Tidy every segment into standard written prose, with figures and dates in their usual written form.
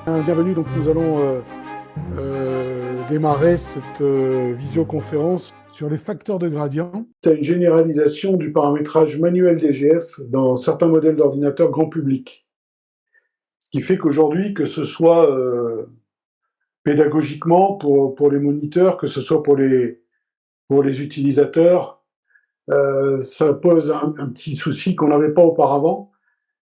Bienvenue, donc nous allons démarrer cette visioconférence sur les facteurs de gradient. C'est une généralisation du paramétrage manuel DGF dans certains modèles d'ordinateurs grand public. Ce qui fait qu'aujourd'hui, que ce soit pédagogiquement pour les moniteurs, que ce soit pour les utilisateurs, ça pose un petit souci qu'on n'avait pas auparavant.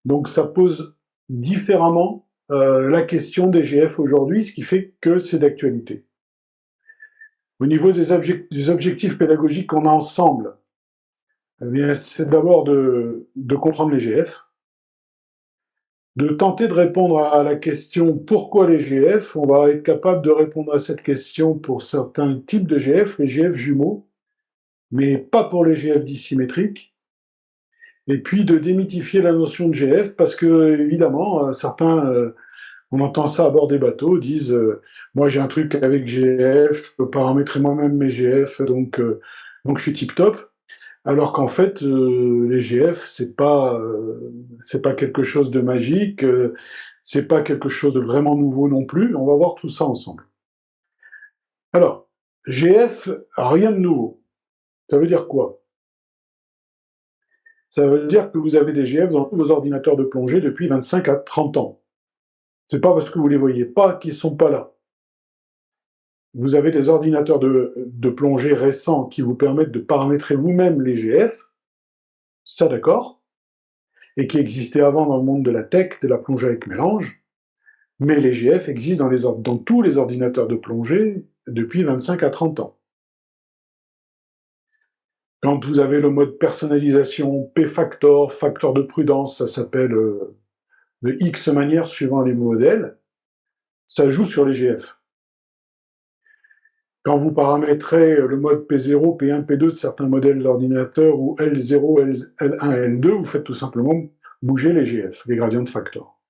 Donc ça pose différemment la question DGF aujourd'hui, ce qui fait que c'est d'actualité. Au niveau des objectifs pédagogiques qu'on a ensemble, eh c'est d'abord de comprendre les GF, de tenter de répondre à la question pourquoi les GF. On va être capable de répondre à cette question pour certains types de GF, les GF jumeaux, mais pas pour les GF dissymétriques. Et puis de démythifier la notion de GF, parce que évidemment, certains, on entend ça à bord des bateaux, disent moi j'ai un truc avec GF, je peux paramétrer moi-même mes GF, donc je suis tip top. Alors qu'en fait, les GF, c'est pas quelque chose de magique, c'est pas quelque chose de vraiment nouveau non plus. On va voir tout ça ensemble. Alors, GF, rien de nouveau. Ça veut dire quoi? Ça veut dire que vous avez des GF dans tous vos ordinateurs de plongée depuis 25 à 30 ans. C'est pas parce que vous les voyez pas qu'ils sont pas là. Vous avez des ordinateurs de plongée récents qui vous permettent de paramétrer vous-même les GF, ça d'accord, et qui existaient avant dans le monde de la tech, de la plongée avec mélange, mais les GF existent dans tous les ordinateurs de plongée depuis 25 à 30 ans. Quand vous avez le mode personnalisation, P-factor, facteur de prudence, ça s'appelle de X manières suivant les modèles, ça joue sur les GF. Quand vous paramétrez le mode P0, P1, P2 de certains modèles d'ordinateurs, ou L0, L1, L2, vous faites tout simplement bouger les GF, les gradients de factor.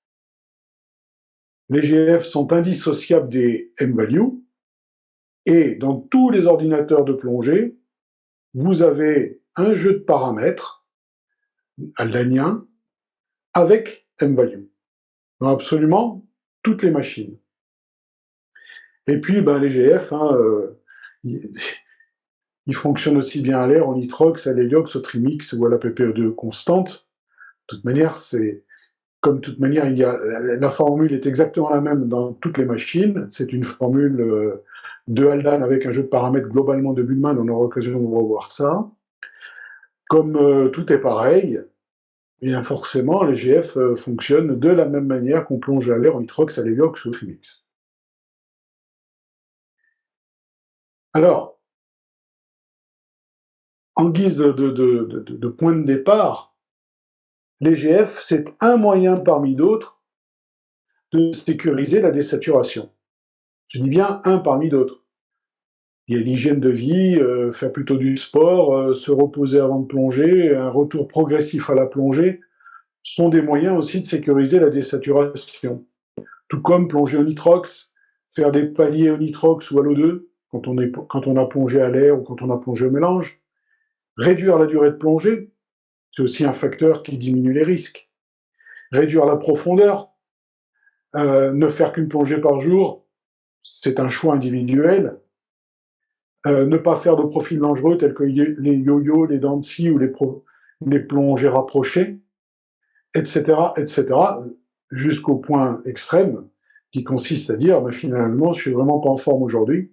Les GF sont indissociables des M-values, et dans tous les ordinateurs de plongée, vous avez un jeu de paramètres aldanien avec M-value, dans absolument toutes les machines. Et puis, les GF, ils fonctionnent aussi bien à l'air, en nitrox, à l'héliox, au trimix ou à la PPE2 constante. De toute manière, la formule est exactement la même dans toutes les machines. C'est une formule de Haldane avec un jeu de paramètres globalement de Bullman. On aura l'occasion de revoir ça. Comme tout est pareil, bien forcément, les GF fonctionnent de la même manière qu'on plonge à l'air, en nitrox, à l'héliox ou au trimix. Alors, en guise de point de départ, les GF, c'est un moyen parmi d'autres de sécuriser la désaturation. Je dis bien un parmi d'autres. Il y a l'hygiène de vie, faire plutôt du sport, se reposer avant de plonger, un retour progressif à la plongée, sont des moyens aussi de sécuriser la désaturation. Tout comme plonger au nitrox, faire des paliers au nitrox ou à l'O2, quand on a plongé à l'air ou quand on a plongé au mélange. Réduire la durée de plongée, c'est aussi un facteur qui diminue les risques. Réduire la profondeur, ne faire qu'une plongée par jour, c'est un choix individuel. Ne pas faire de profils dangereux tels que les yo-yo, les dents de scie ou les plongées rapprochées, etc., etc., jusqu'au point extrême qui consiste à dire finalement, je suis vraiment pas en forme aujourd'hui,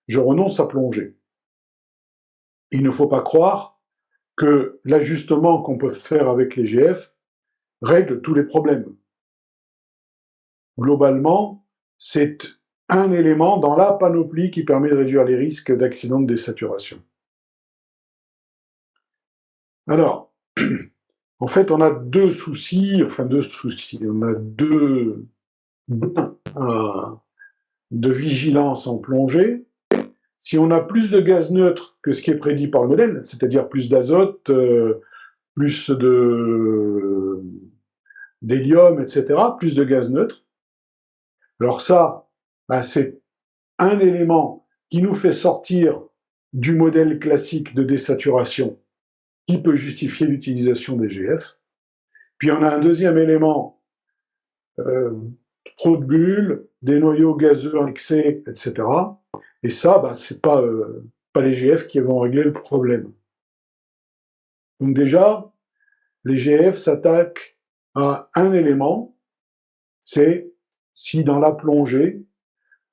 je renonce à plonger. Il ne faut pas croire que l'ajustement qu'on peut faire avec les GF règle tous les problèmes. Globalement, c'est un élément dans la panoplie qui permet de réduire les risques d'accident de désaturation. Alors, en fait, on a deux soucis, on a deux de vigilance en plongée. Si on a plus de gaz neutre que ce qui est prédit par le modèle, c'est-à-dire plus d'azote, plus d'hélium, etc., plus de gaz neutre, alors ça, c'est un élément qui nous fait sortir du modèle classique de désaturation qui peut justifier l'utilisation des GF. Puis on a un deuxième élément trop de bulles, des noyaux gazeux en excès, etc. Et ça, c'est pas les GF qui vont régler le problème. Donc déjà, les GF s'attaquent à un élément, c'est si dans la plongée,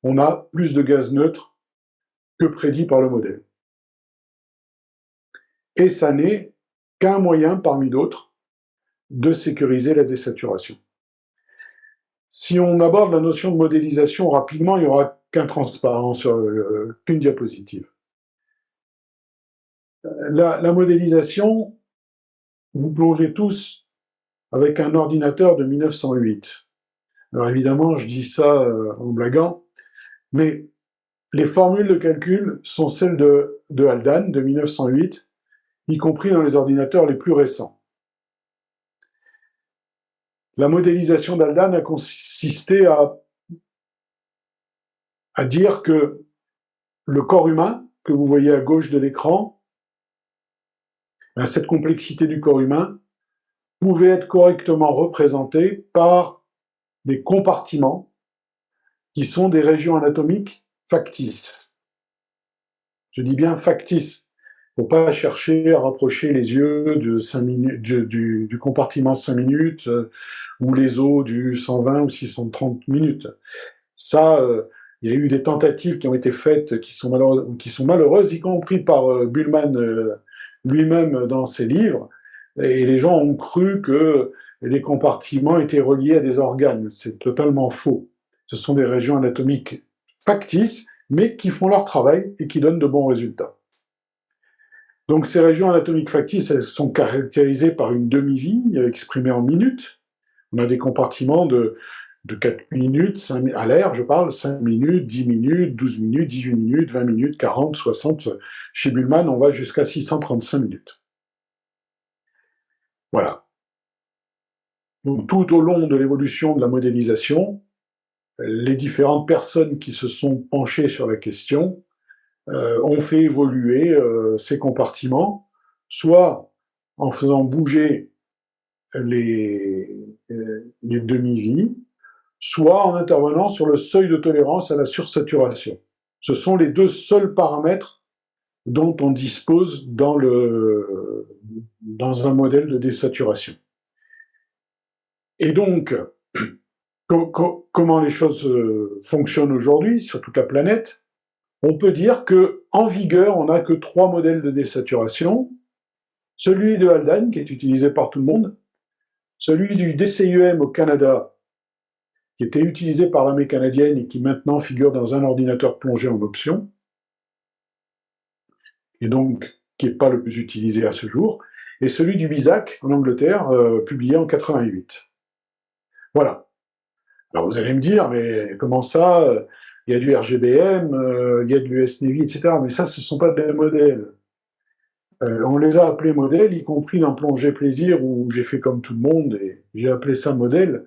on a plus de gaz neutre que prédit par le modèle. Et ça n'est qu'un moyen parmi d'autres de sécuriser la désaturation. Si on aborde la notion de modélisation rapidement, il n'y aura qu'un transparent qu'une diapositive. La modélisation, vous plongez tous avec un ordinateur de 1908. Alors évidemment, je dis ça en blaguant, mais les formules de calcul sont celles de Haldane de 1908, y compris dans les ordinateurs les plus récents. La modélisation d'Haldane a consisté à dire que le corps humain, que vous voyez à gauche de l'écran, cette complexité du corps humain pouvait être correctement représentée par des compartiments qui sont des régions anatomiques factices. Je dis bien factices. Il ne faut pas chercher à rapprocher les yeux de 5 minutes, du compartiment 5 minutes ou les os du 120 ou 630 minutes. Ça, il y a eu des tentatives qui ont été faites qui sont malheureuses, y compris par Buhlmann lui-même dans ses livres, et les gens ont cru que les compartiments étaient reliés à des organes. C'est totalement faux. Ce sont des régions anatomiques factices, mais qui font leur travail et qui donnent de bons résultats. Donc ces régions anatomiques factices, elles sont caractérisées par une demi-vie exprimée en minutes. On a des compartiments de 4 minutes, 5, à l'air, je parle, 5 minutes, 10 minutes, 12 minutes, 18 minutes, 20 minutes, 40, 60. Chez Buhlmann, on va jusqu'à 635 minutes. Voilà. Donc, tout au long de l'évolution de la modélisation, les différentes personnes qui se sont penchées sur la question ont fait évoluer ces compartiments, soit en faisant bouger les demi-vies, soit en intervenant sur le seuil de tolérance à la sursaturation. Ce sont les deux seuls paramètres dont on dispose dans un modèle de désaturation. Et donc, comment les choses fonctionnent aujourd'hui sur toute la planète? On peut dire qu'en vigueur, on n'a que 3 modèles de désaturation. Celui de Haldane, qui est utilisé par tout le monde, celui du DCIEM au Canada, qui était utilisé par l'armée canadienne et qui maintenant figure dans un ordinateur plongé en option, et donc qui n'est pas le plus utilisé à ce jour, et celui du BISAC en Angleterre, publié en 88. Voilà. Alors vous allez me dire, mais comment ça, il y a du RGBM, il y a de l'US Navy, etc. Mais ça, ce ne sont pas des modèles. On les a appelés modèles, y compris dans Plongée Plaisir, où j'ai fait comme tout le monde, et j'ai appelé ça modèle.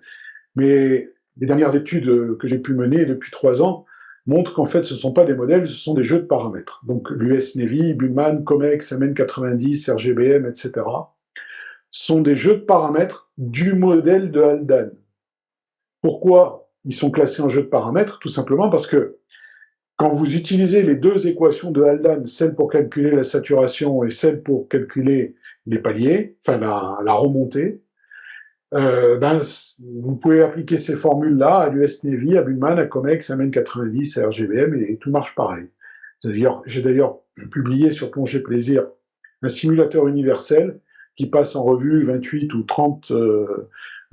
Mais les dernières études que j'ai pu mener depuis 3 ans montrent qu'en fait, ce ne sont pas des modèles, ce sont des jeux de paramètres. Donc l'US Navy, Buhlmann, COMEX, MN90, RGBM, etc. sont des jeux de paramètres du modèle de Haldane. Pourquoi ils sont classés en jeux de paramètres? Tout simplement parce que quand vous utilisez les 2 équations de Haldane, celle pour calculer la saturation et celle pour calculer les paliers, enfin la remontée, vous pouvez appliquer ces formules-là à l'US Navy, à Buhlmann, à COMEX, à MN90, à RGBM, et tout marche pareil. J'ai d'ailleurs publié sur Plongée Plaisir un simulateur universel qui passe en revue 28 ou 30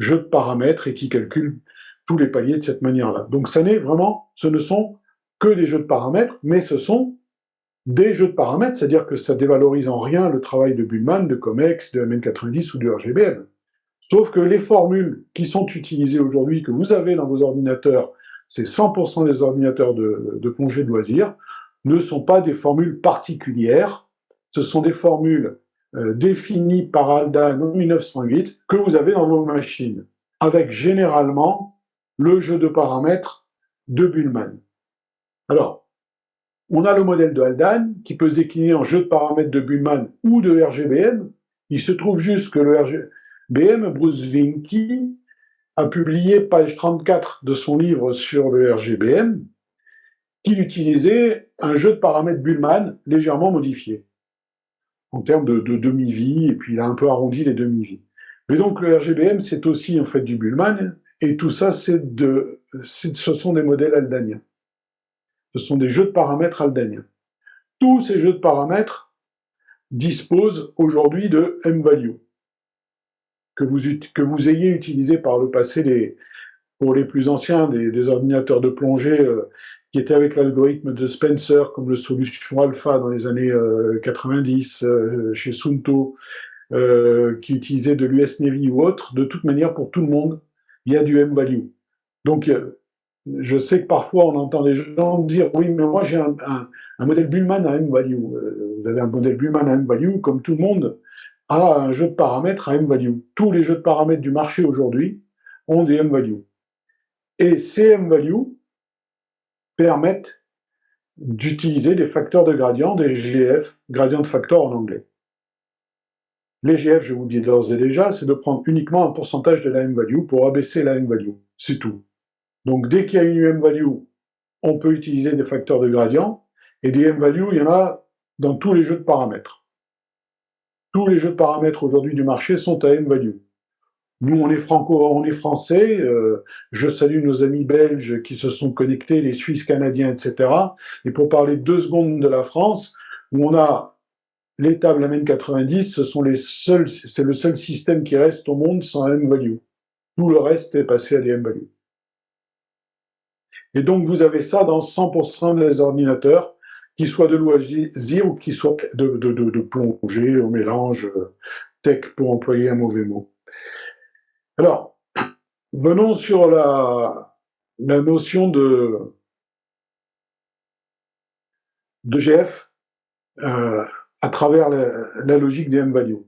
jeux de paramètres et qui calcule tous les paliers de cette manière-là. Donc ce ne sont que des jeux de paramètres, mais ce sont des jeux de paramètres, c'est-à-dire que ça dévalorise en rien le travail de Buhlmann, de COMEX, de MN90 ou de RGBM. Sauf que les formules qui sont utilisées aujourd'hui, que vous avez dans vos ordinateurs, c'est 100% des ordinateurs de plongée de loisirs, ne sont pas des formules particulières, ce sont des formules définies par Haldane en 1908 que vous avez dans vos machines, avec généralement le jeu de paramètres de Buhlmann. Alors, on a le modèle de Haldane qui peut se décliner en jeu de paramètres de Buhlmann ou de RGBM. Il se trouve juste que le RGBM, Bruce Vinkey, a publié, page 34 de son livre sur le RGBM, qu'il utilisait un jeu de paramètres Bullman légèrement modifié, en termes de demi-vie, et puis il a un peu arrondi les demi-vies. Mais donc le RGBM, c'est aussi en fait du Bullman, et tout ça, ce sont des modèles haldaniens. Ce sont des jeux de paramètres haldaniens. Tous ces jeux de paramètres disposent aujourd'hui de M-value, que vous ayez utilisé par le passé pour les plus anciens des ordinateurs de plongée qui étaient avec l'algorithme de Spencer, comme le Solution Alpha dans les années 90, chez Sunto, qui utilisaient de l'US Navy ou autre. De toute manière, pour tout le monde, il y a du M-value. Donc, je sais que parfois on entend des gens dire oui, mais moi j'ai un modèle Bullman à M-value. Vous avez un modèle Bullman à M-value, comme tout le monde a un jeu de paramètres à M-value. Tous les jeux de paramètres du marché aujourd'hui ont des M-value. Et ces M-value permettent d'utiliser des facteurs de gradient, des GF, gradient de factor en anglais. Les GF, je vous le dis d'ores et déjà, c'est de prendre uniquement un pourcentage de la M-value pour abaisser la M-value. C'est tout. Donc dès qu'il y a une M-value, on peut utiliser des facteurs de gradient, et des M-value, il y en a dans tous les jeux de paramètres. Tous les jeux de paramètres aujourd'hui du marché sont à M-value. Nous, on est français. Je salue nos amis belges qui se sont connectés, les Suisses, Canadiens, etc. Et pour parler 2 secondes de la France, où on a les tables AMEN 90, c'est le seul système qui reste au monde sans M-value. Tout le reste est passé à des M-value. Et donc, vous avez ça dans 100% des ordinateurs, qu'ils soient de loisirs ou qu'ils soient de plongée, au mélange, tech pour employer un mauvais mot. Alors, venons sur la notion de GF à travers la logique des M-value.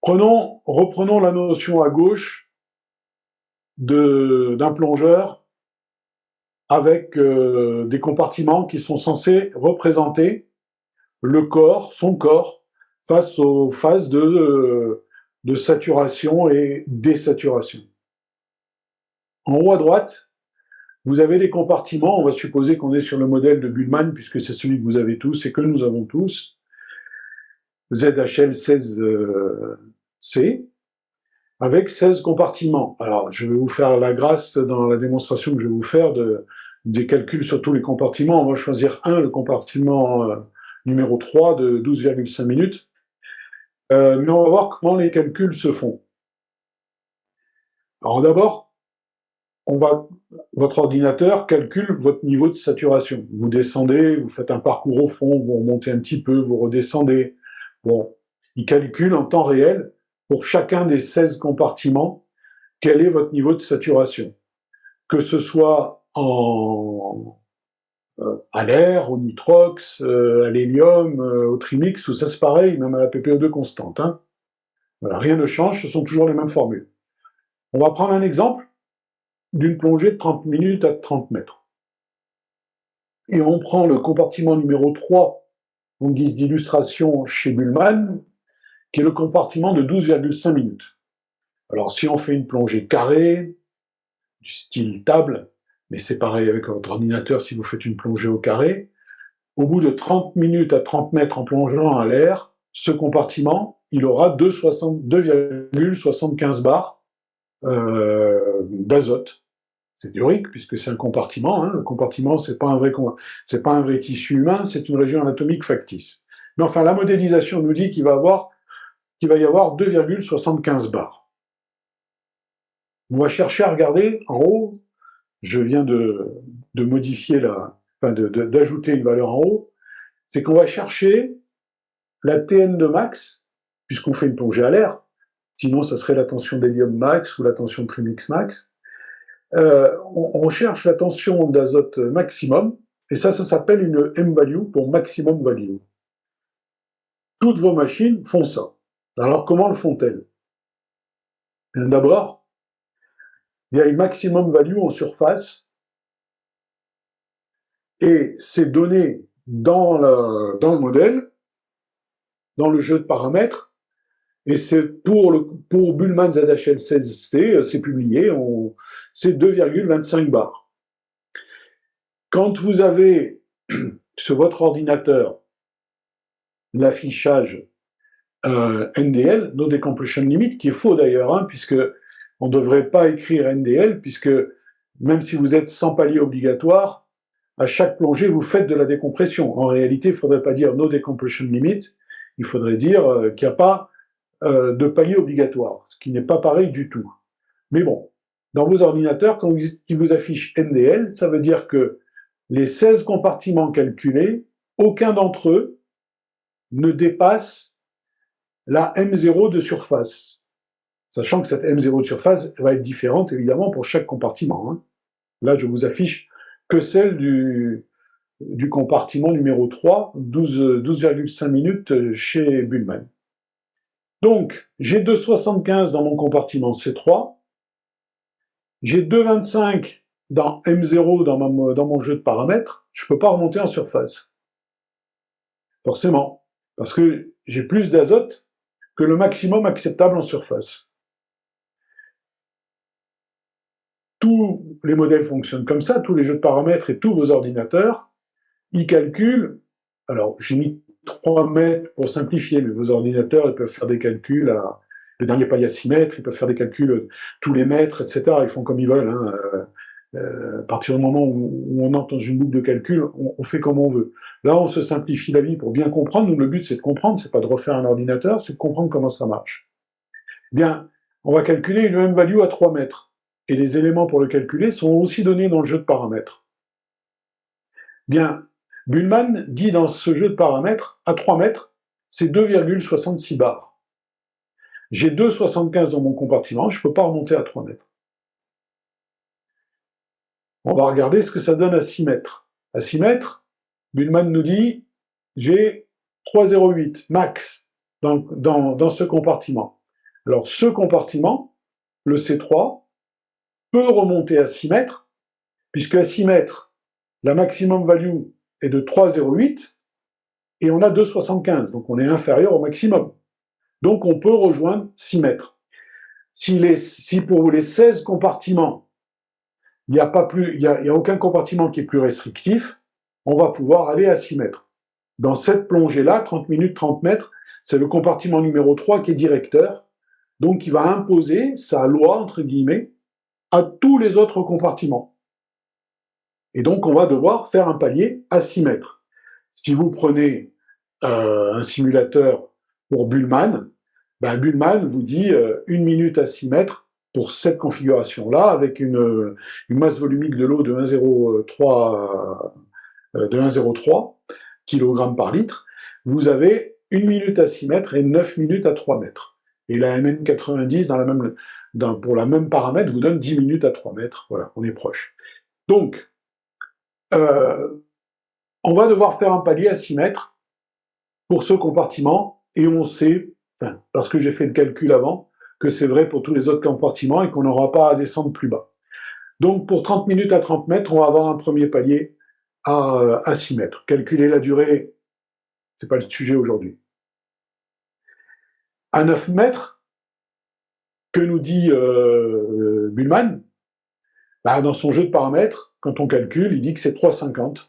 Reprenons la notion à gauche d'un plongeur avec des compartiments qui sont censés représenter le corps, son corps, face aux phases de saturation et désaturation. En haut à droite, vous avez les compartiments. On va supposer qu'on est sur le modèle de Bullman, puisque c'est celui que vous avez tous et que nous avons tous. ZHL 16C, avec 16 compartiments. Alors, je vais vous faire la grâce dans la démonstration que je vais vous faire des calculs sur tous les compartiments. On va choisir le compartiment numéro 3 de 12,5 minutes. Mais on va voir comment les calculs se font. Alors d'abord, votre ordinateur calcule votre niveau de saturation. Vous descendez, vous faites un parcours au fond, vous remontez un petit peu, vous redescendez. Bon, il calcule en temps réel, pour chacun des 16 compartiments, quel est votre niveau de saturation. Que ce soit à l'air, au nitrox, à l'hélium, au trimix, tout ça c'est pareil, même à la PPO2 constante. Hein. Voilà, rien ne change, ce sont toujours les mêmes formules. On va prendre un exemple d'une plongée de 30 minutes à 30 mètres. Et on prend le compartiment numéro 3 en guise d'illustration chez Bullman, qui est le compartiment de 12,5 minutes. Alors si on fait une plongée carrée, du style table, mais c'est pareil avec votre ordinateur si vous faites une plongée au carré, au bout de 30 minutes à 30 mètres en plongeant à l'air, ce compartiment, il aura 2,75 bars d'azote. C'est théorique, puisque c'est un compartiment. Hein. Le compartiment, c'est pas un vrai tissu humain, c'est une région anatomique factice. Mais enfin, la modélisation nous dit qu'il va y avoir 2,75 bars. On va chercher à regarder en haut. Je viens de modifier d'ajouter une valeur en haut. C'est qu'on va chercher la TN de max, puisqu'on fait une plongée à l'air. Sinon, ça serait la tension d'hélium max ou la tension de trimix max. On cherche la tension d'azote maximum, et ça s'appelle une M-value pour maximum value. Toutes vos machines font ça. Alors, comment le font-elles? D'abord, il y a une maximum value en surface, et c'est donné dans le modèle, dans le jeu de paramètres, Et c'est pour Bullman ZHL 16T, c'est publié, c'est 2,25 bars. Quand vous avez sur votre ordinateur l'affichage NDL, No Decompression Limit, qui est faux d'ailleurs, hein, puisque on ne devrait pas écrire NDL, puisque même si vous êtes sans palier obligatoire, à chaque plongée, vous faites de la décompression. En réalité, il ne faudrait pas dire No Decompression Limit, il faudrait dire qu'il n'y a pas de palier obligatoire, ce qui n'est pas pareil du tout. Mais bon, dans vos ordinateurs, quand ils vous affichent NDL, ça veut dire que les 16 compartiments calculés, aucun d'entre eux ne dépasse la M0 de surface. Sachant que cette M0 de surface va être différente, évidemment, pour chaque compartiment. Hein. Là, je vous affiche que celle du compartiment numéro 3, 12,5 minutes chez Bullman. Donc, j'ai 2,75 dans mon compartiment C3, j'ai 2,25 dans M0 dans mon jeu de paramètres, je ne peux pas remonter en surface. Forcément, parce que j'ai plus d'azote que le maximum acceptable en surface. Tous les modèles fonctionnent comme ça, tous les jeux de paramètres et tous vos ordinateurs, ils calculent, alors j'ai mis 3 mètres pour simplifier, mais vos ordinateurs, ils peuvent faire des calculs le dernier palier à 6 mètres, ils peuvent faire des calculs tous les mètres, etc. Ils font comme ils veulent. Hein. À partir du moment où on entre dans une boucle de calcul, on fait comme on veut. Là, on se simplifie la vie pour bien comprendre. Nous, le but, c'est de comprendre, c'est pas de refaire un ordinateur, c'est de comprendre comment ça marche. Bien, on va calculer une même value à 3 mètres. Et les éléments pour le calculer sont aussi donnés dans le jeu de paramètres. Bien, Bullman dit dans ce jeu de paramètres, à 3 mètres, c'est 2,66 bars. J'ai 2,75 dans mon compartiment, je ne peux pas remonter à 3 mètres. On va regarder ce que ça donne à 6 mètres. À 6 mètres, Bullman nous dit, j'ai 3,08 max dans ce compartiment. Alors ce compartiment, le C3, peut remonter à 6 mètres, puisque à 6 mètres, la maximum value est de 3,08 et on a 2,75, donc on est inférieur au maximum. Donc on peut rejoindre 6 mètres. Si pour les 16 compartiments, il n'y a aucun compartiment qui est plus restrictif, on va pouvoir aller à 6 mètres. Dans cette plongée-là, 30 minutes, 30 mètres, c'est le compartiment numéro 3 qui est directeur, donc il va imposer sa loi, entre guillemets, à tous les autres compartiments. Et donc, on va devoir faire un palier à 6 mètres. Si vous prenez un simulateur pour Bullman, ben Bullman vous dit 1 minute à 6 mètres pour cette configuration-là, avec une masse volumique de l'eau de 1,03 kg par litre. Vous avez 1 minute à 6 mètres et 9 minutes à 3 mètres. Et la MN90, pour la même paramètre, vous donne 10 minutes à 3 mètres. Voilà, on est proche. Donc, on va devoir faire un palier à 6 mètres pour ce compartiment, et on sait, parce que j'ai fait le calcul avant, que c'est vrai pour tous les autres compartiments et qu'on n'aura pas à descendre plus bas. Donc pour 30 minutes à 30 mètres, on va avoir un premier palier à 6 mètres. Calculer la durée, c'est pas le sujet aujourd'hui. À 9 mètres, que nous dit Bullman? Dans son jeu de paramètres, quand on calcule, il dit que c'est 3,50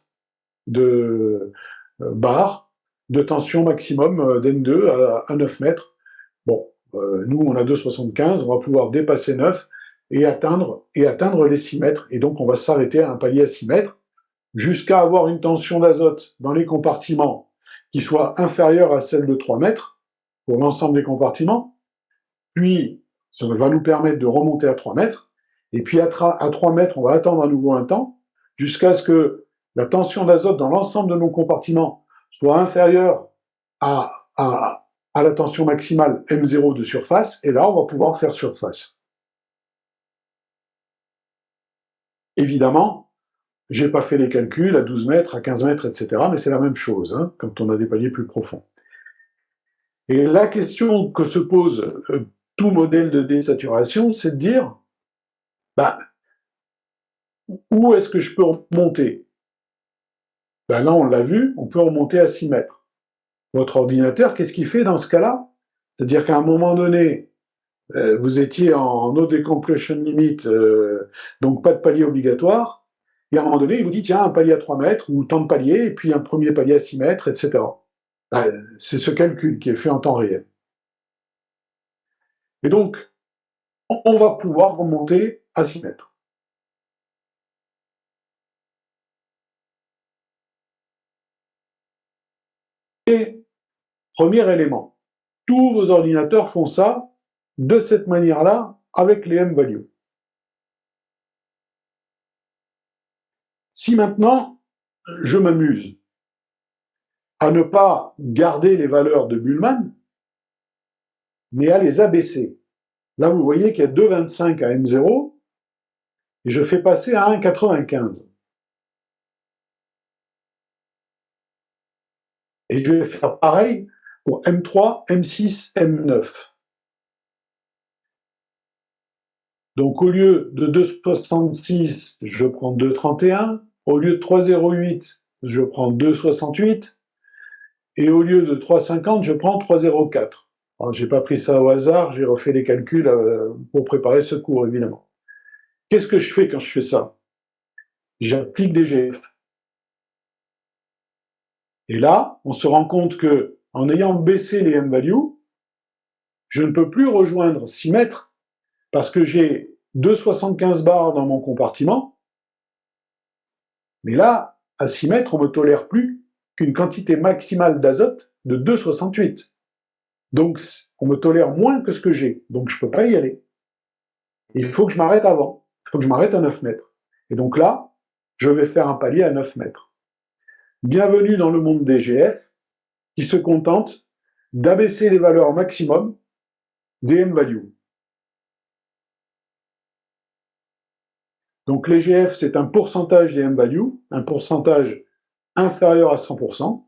de bar de tension maximum d'N2 à 9 mètres. Bon, nous on a 2,75, on va pouvoir dépasser 9 et atteindre les 6 mètres. Et donc on va s'arrêter à un palier à 6 mètres jusqu'à avoir une tension d'azote dans les compartiments qui soit inférieure à celle de 3 mètres pour l'ensemble des compartiments. Puis ça va nous permettre de remonter à 3 mètres. Et puis à 3 mètres, on va attendre à nouveau un temps jusqu'à ce que la tension d'azote dans l'ensemble de nos compartiments soit inférieure à la tension maximale M0 de surface, et là, on va pouvoir faire surface. Évidemment, j'ai pas fait les calculs à 12 mètres, à 15 mètres, etc., mais c'est la même chose, hein, quand on a des paliers plus profonds. Et la question que se pose tout modèle de désaturation, c'est de dire, où est-ce que je peux remonter? Là, on l'a vu, on peut remonter à 6 mètres. Votre ordinateur, qu'est-ce qu'il fait dans ce cas-là? C'est-à-dire qu'à un moment donné, vous étiez en no decompression limit, donc pas de palier obligatoire, et à un moment donné, il vous dit, tiens, un palier à 3 mètres, ou tant de paliers, et puis un premier palier à 6 mètres, etc. C'est ce calcul qui est fait en temps réel. Et donc, on va pouvoir remonter à 6 mètres. Et, premier élément, tous vos ordinateurs font ça de cette manière-là, avec les M-values. Si maintenant, je m'amuse à ne pas garder les valeurs de Bullman, mais à les abaisser. Là, vous voyez qu'il y a 2,25 à M0, et je fais passer à 1,95. Et je vais faire pareil pour M3, M6, M9. Donc au lieu de 2,66, je prends 2,31. Au lieu de 3,08, je prends 2,68. Et au lieu de 3,50, je prends 3,04. Je n'ai pas pris ça au hasard, j'ai refait les calculs pour préparer ce cours, évidemment. Qu'est-ce que je fais quand je fais ça? J'applique des GF. Et là, on se rend compte que, en ayant baissé les M-values, je ne peux plus rejoindre 6 mètres parce que j'ai 2,75 bars dans mon compartiment. Mais là, à 6 mètres, on ne me tolère plus qu'une quantité maximale d'azote de 2,68. Donc, on me tolère moins que ce que j'ai. Donc, je ne peux pas y aller. Il faut que je m'arrête avant. Il faut que je m'arrête à 9 mètres. Et donc là, je vais faire un palier à 9 mètres. Bienvenue dans le monde des GF, qui se contente d'abaisser les valeurs maximum des M-values. Donc les GF, c'est un pourcentage des M-values, un pourcentage inférieur à 100%,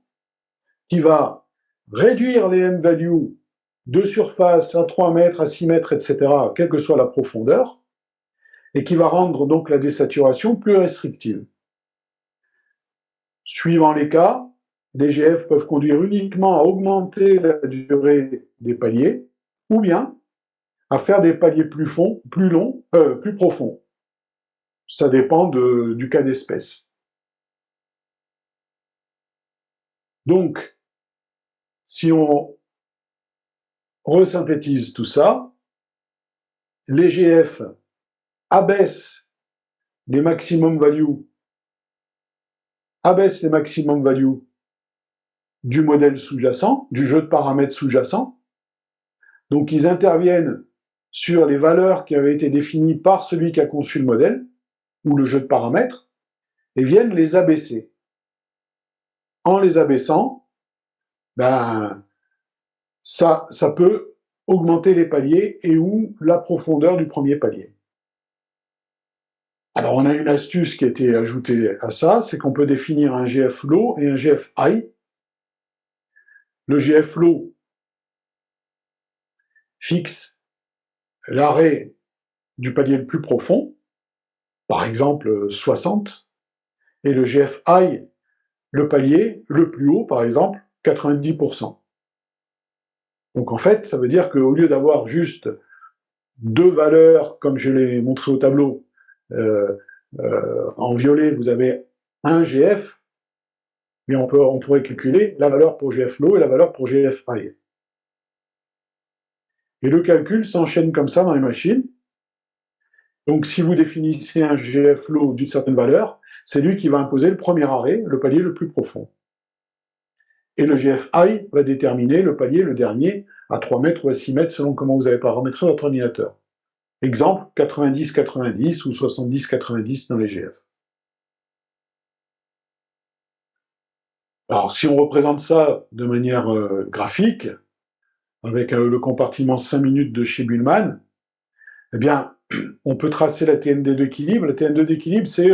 qui va réduire les M-values de surface à 3 mètres, à 6 mètres, etc., quelle que soit la profondeur, et qui va rendre donc la désaturation plus restrictive. Suivant les cas, les GF peuvent conduire uniquement à augmenter la durée des paliers, ou bien à faire des paliers plus longs, plus profonds. Ça dépend du cas d'espèce. Donc, si on resynthétise tout ça, les GF abaissent les maximum values du modèle sous-jacent, du jeu de paramètres sous-jacent. Donc, ils interviennent sur les valeurs qui avaient été définies par celui qui a conçu le modèle, ou le jeu de paramètres, et viennent les abaisser. En les abaissant, ça peut augmenter les paliers et ou la profondeur du premier palier. Alors on a une astuce qui a été ajoutée à ça, c'est qu'on peut définir un GF low et un GF high. Le GF low fixe l'arrêt du palier le plus profond, par exemple 60, et le GF high, le palier le plus haut, par exemple 90%. Donc en fait, ça veut dire qu'au lieu d'avoir juste deux valeurs, comme je l'ai montré au tableau, en violet, vous avez un GF, mais on pourrait calculer la valeur pour GF low et la valeur pour GF high. Et le calcul s'enchaîne comme ça dans les machines. Donc si vous définissez un GF low d'une certaine valeur, c'est lui qui va imposer le premier arrêt, le palier le plus profond. Et le GF high va déterminer le palier, le dernier, à 3 mètres ou à 6 mètres, selon comment vous avez paramétré votre ordinateur. Exemple, 90-90 ou 70-90 dans les GF. Alors, si on représente ça de manière graphique, avec le compartiment 5 minutes de chez Bullman, eh bien, on peut tracer la TND d'équilibre. La TND d'équilibre, c'est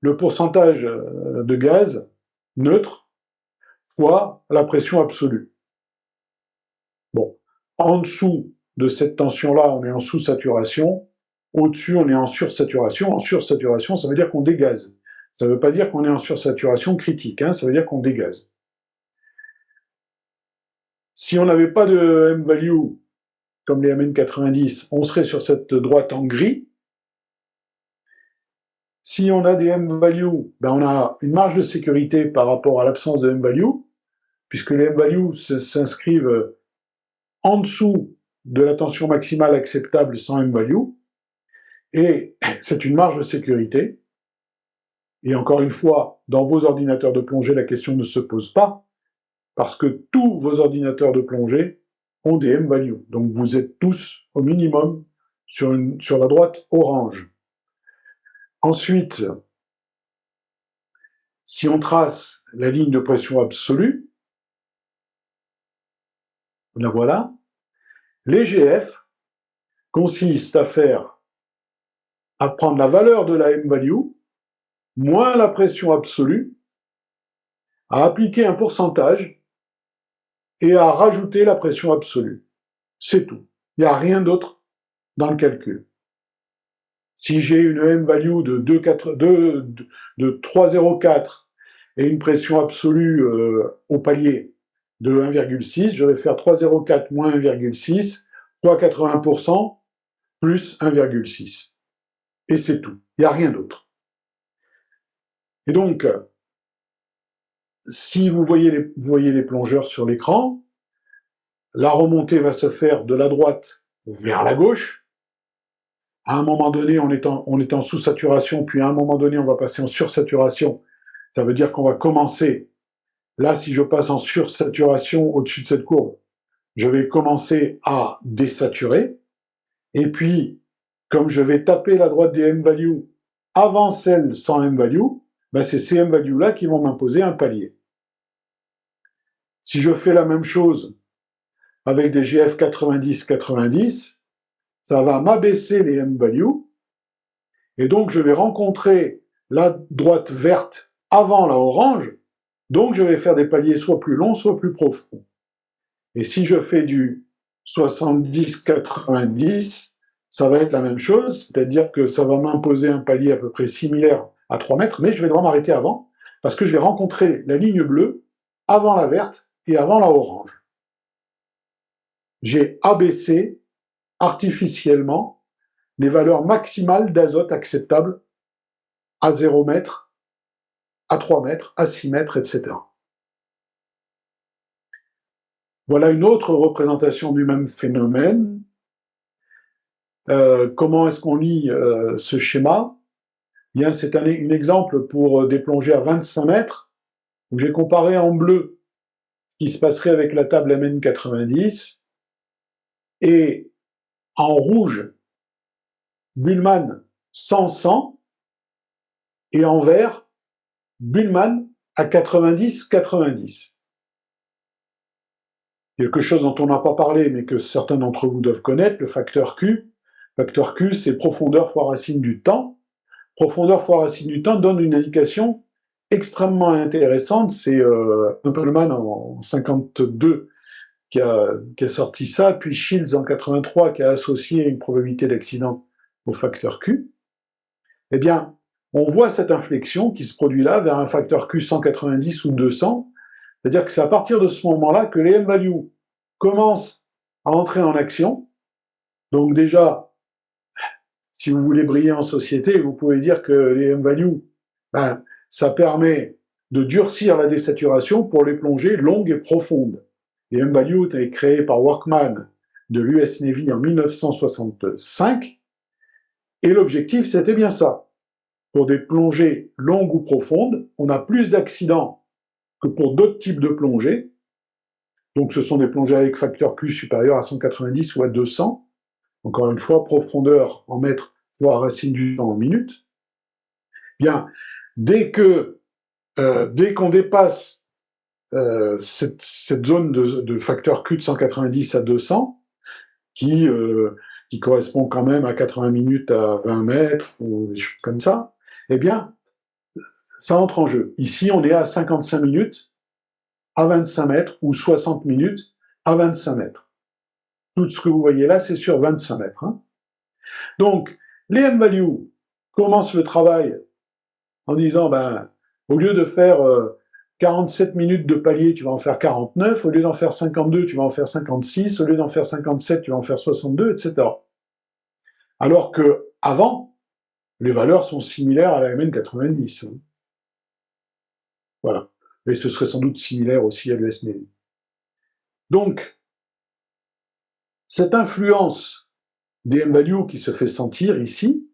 le pourcentage de gaz neutre fois la pression absolue. Bon, en dessous de cette tension-là, on est en sous-saturation. Au-dessus, on est en sursaturation. En sursaturation, ça veut dire qu'on dégaze. Ça ne veut pas dire qu'on est en sursaturation critique, hein, ça veut dire qu'on dégaze. Si on n'avait pas de M-value, comme les MN90, on serait sur cette droite en gris. Si on a des M-value, ben on a une marge de sécurité par rapport à l'absence de M-value, puisque les M-value s'inscrivent en dessous de la tension maximale acceptable sans M-value, et c'est une marge de sécurité. Et encore une fois, dans vos ordinateurs de plongée, la question ne se pose pas, parce que tous vos ordinateurs de plongée ont des M-value. Donc vous êtes tous au minimum sur la droite orange. Ensuite, si on trace la ligne de pression absolue, la voilà, les GF consistent à prendre la valeur de la M-value moins la pression absolue, à appliquer un pourcentage et à rajouter la pression absolue. C'est tout. Il n'y a rien d'autre dans le calcul. Si j'ai une M-value de 3,04 et une pression absolue au palier de 1,6, je vais faire 3,04 moins 1,6 fois 80% plus 1,6. Et c'est tout. Il n'y a rien d'autre. Et donc, si vous voyez les plongeurs sur l'écran, la remontée va se faire de la droite vers la gauche. À un moment donné, on est en sous-saturation, puis à un moment donné, on va passer en sursaturation. Ça veut dire qu'on va commencer. Là, si je passe en sursaturation au-dessus de cette courbe, je vais commencer à désaturer. Et puis, comme je vais taper la droite des M-value avant celle sans M-value, ben c'est ces M-value-là qui vont m'imposer un palier. Si je fais la même chose avec des GF 90-90, ça va m'abaisser les M-value, et donc je vais rencontrer la droite verte avant la orange, donc je vais faire des paliers soit plus longs, soit plus profonds. Et si je fais du 70-90, ça va être la même chose, c'est-à-dire que ça va m'imposer un palier à peu près similaire à 3 mètres, mais je vais devoir m'arrêter avant, parce que je vais rencontrer la ligne bleue avant la verte et avant la orange. J'ai abaissé artificiellement les valeurs maximales d'azote acceptables à 0 mètre, à 3 mètres, à 6 mètres, etc. Voilà une autre représentation du même phénomène. Comment est-ce qu'on lit ce schéma? Bien, c'est un exemple pour des plongées à 25 mètres, où j'ai comparé en bleu ce qui se passerait avec la table MN90, et en rouge, Bullman 100-100, et en vert, Bullman à 90-90. Quelque chose dont on n'a pas parlé, mais que certains d'entre vous doivent connaître, le facteur Q. Le facteur Q, c'est profondeur fois racine du temps. Profondeur fois racine du temps donne une indication extrêmement intéressante. C'est Humpelmann en 52 qui a sorti ça, puis Shields en 83 qui a associé une probabilité d'accident au facteur Q. Eh bien, on voit cette inflexion qui se produit là vers un facteur Q 190 ou 200. C'est-à-dire que c'est à partir de ce moment-là que les M-value commencent à entrer en action. Donc déjà, si vous voulez briller en société, vous pouvez dire que les M-value, ben, ça permet de durcir la désaturation pour les plongées longues et profondes. Les M-value ont été créés par Workman de l'US Navy en 1965, et l'objectif, c'était bien ça. Pour des plongées longues ou profondes, on a plus d'accidents que pour d'autres types de plongées. Donc ce sont des plongées avec facteur Q supérieur à 190 ou à 200. Encore une fois, profondeur en mètres fois racine du temps en minutes. Bien, dès qu'on dépasse cette zone de facteur Q de 190 à 200, qui correspond quand même à 80 minutes à 20 mètres, ou des choses comme ça, eh bien, ça entre en jeu. Ici, on est à 55 minutes à 25 mètres, ou 60 minutes à 25 mètres. Tout ce que vous voyez là, c'est sur 25 mètres. Hein. Donc, les M-value commencent le travail en disant, ben, au lieu de faire 47 minutes de palier, tu vas en faire 49, au lieu d'en faire 52, tu vas en faire 56, au lieu d'en faire 57, tu vas en faire 62, etc. Alors que avant, les valeurs sont similaires à la MN 90. Voilà. Et ce serait sans doute similaire aussi à l'ES-Nelly. Donc, cette influence des M-values qui se fait sentir ici,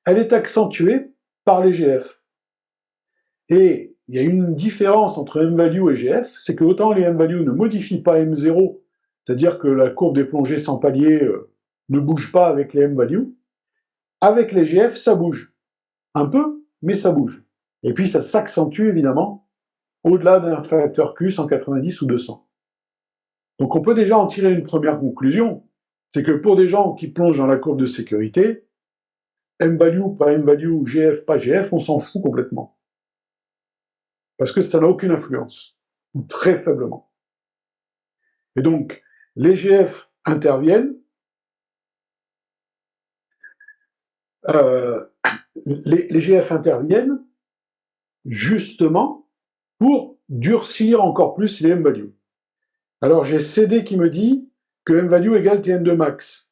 elle est accentuée par les GF. Et il y a une différence entre M-value et GF, c'est que autant les M-values ne modifient pas M0, c'est-à-dire que la courbe des plongées sans palier ne bouge pas avec les M-values, avec les GF, ça bouge. Un peu, mais ça bouge. Et puis ça s'accentue évidemment au-delà d'un facteur Q 190 ou 200. Donc on peut déjà en tirer une première conclusion, c'est que pour des gens qui plongent dans la courbe de sécurité, M-value, pas M-value, GF, pas GF, on s'en fout complètement. Parce que ça n'a aucune influence, ou très faiblement. Et donc, les GF interviennent, les GF interviennent justement pour durcir encore plus les M-value. Alors j'ai CD qui me dit que M-value égale Tn2 max.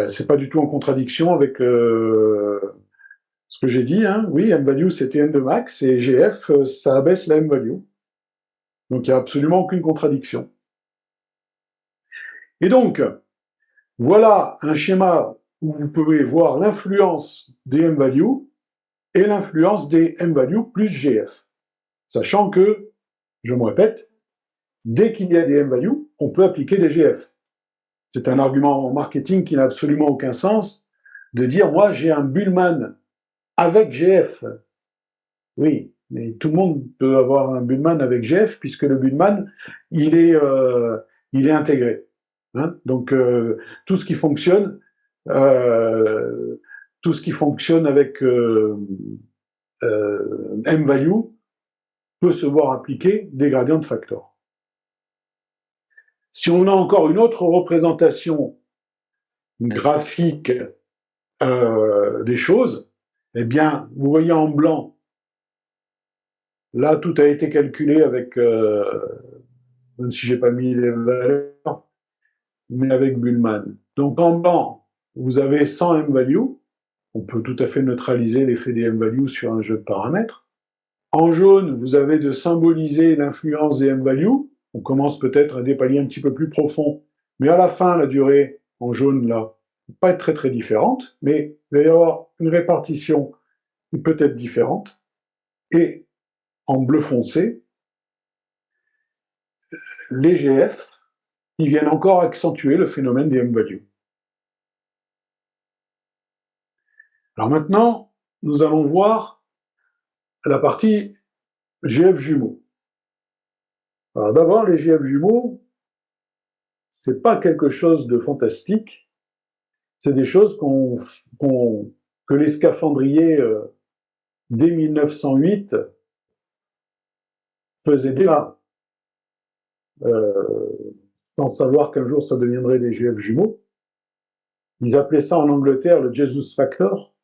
C'est pas du tout en contradiction avec ce que j'ai dit. Hein. Oui, M-value c'est Tn2 max et GF ça abaisse la M-value. Donc il n'y a absolument aucune contradiction. Et donc, voilà un schéma où vous pouvez voir l'influence des M-value et l'influence des M-value plus GF. Sachant que, je me répète, dès qu'il y a des M-value, on peut appliquer des GF. C'est un argument en marketing qui n'a absolument aucun sens de dire, moi, j'ai un Bullman avec GF. Oui, mais tout le monde peut avoir un Bullman avec GF, puisque le Bullman, il est intégré. Hein. Donc, tout ce qui fonctionne, avec M-value peut se voir appliquer des gradients de factor. Si on a encore une autre représentation graphique des choses, eh bien, vous voyez en blanc, là, tout a été calculé avec, même si j'ai pas mis les valeurs, mais avec Bullman. Donc, en blanc, vous avez 100 M-value. On peut tout à fait neutraliser l'effet des M-value sur un jeu de paramètres. En jaune, vous avez de symboliser l'influence des M-value. On commence peut-être à des paliers un petit peu plus profonds. Mais à la fin, la durée, en jaune, là, ne va pas être très très différente, mais il va y avoir une répartition qui peut être différente. Et en bleu foncé, les GF, qui viennent encore accentuer le phénomène des M-value. Alors maintenant, nous allons voir la partie GF jumeaux. Alors d'abord, les GF jumeaux, c'est pas quelque chose de fantastique, c'est des choses que les scaphandriers, dès 1908, faisaient déjà, sans savoir qu'un jour ça deviendrait des GF jumeaux. Ils appelaient ça en Angleterre le Jesus Factor.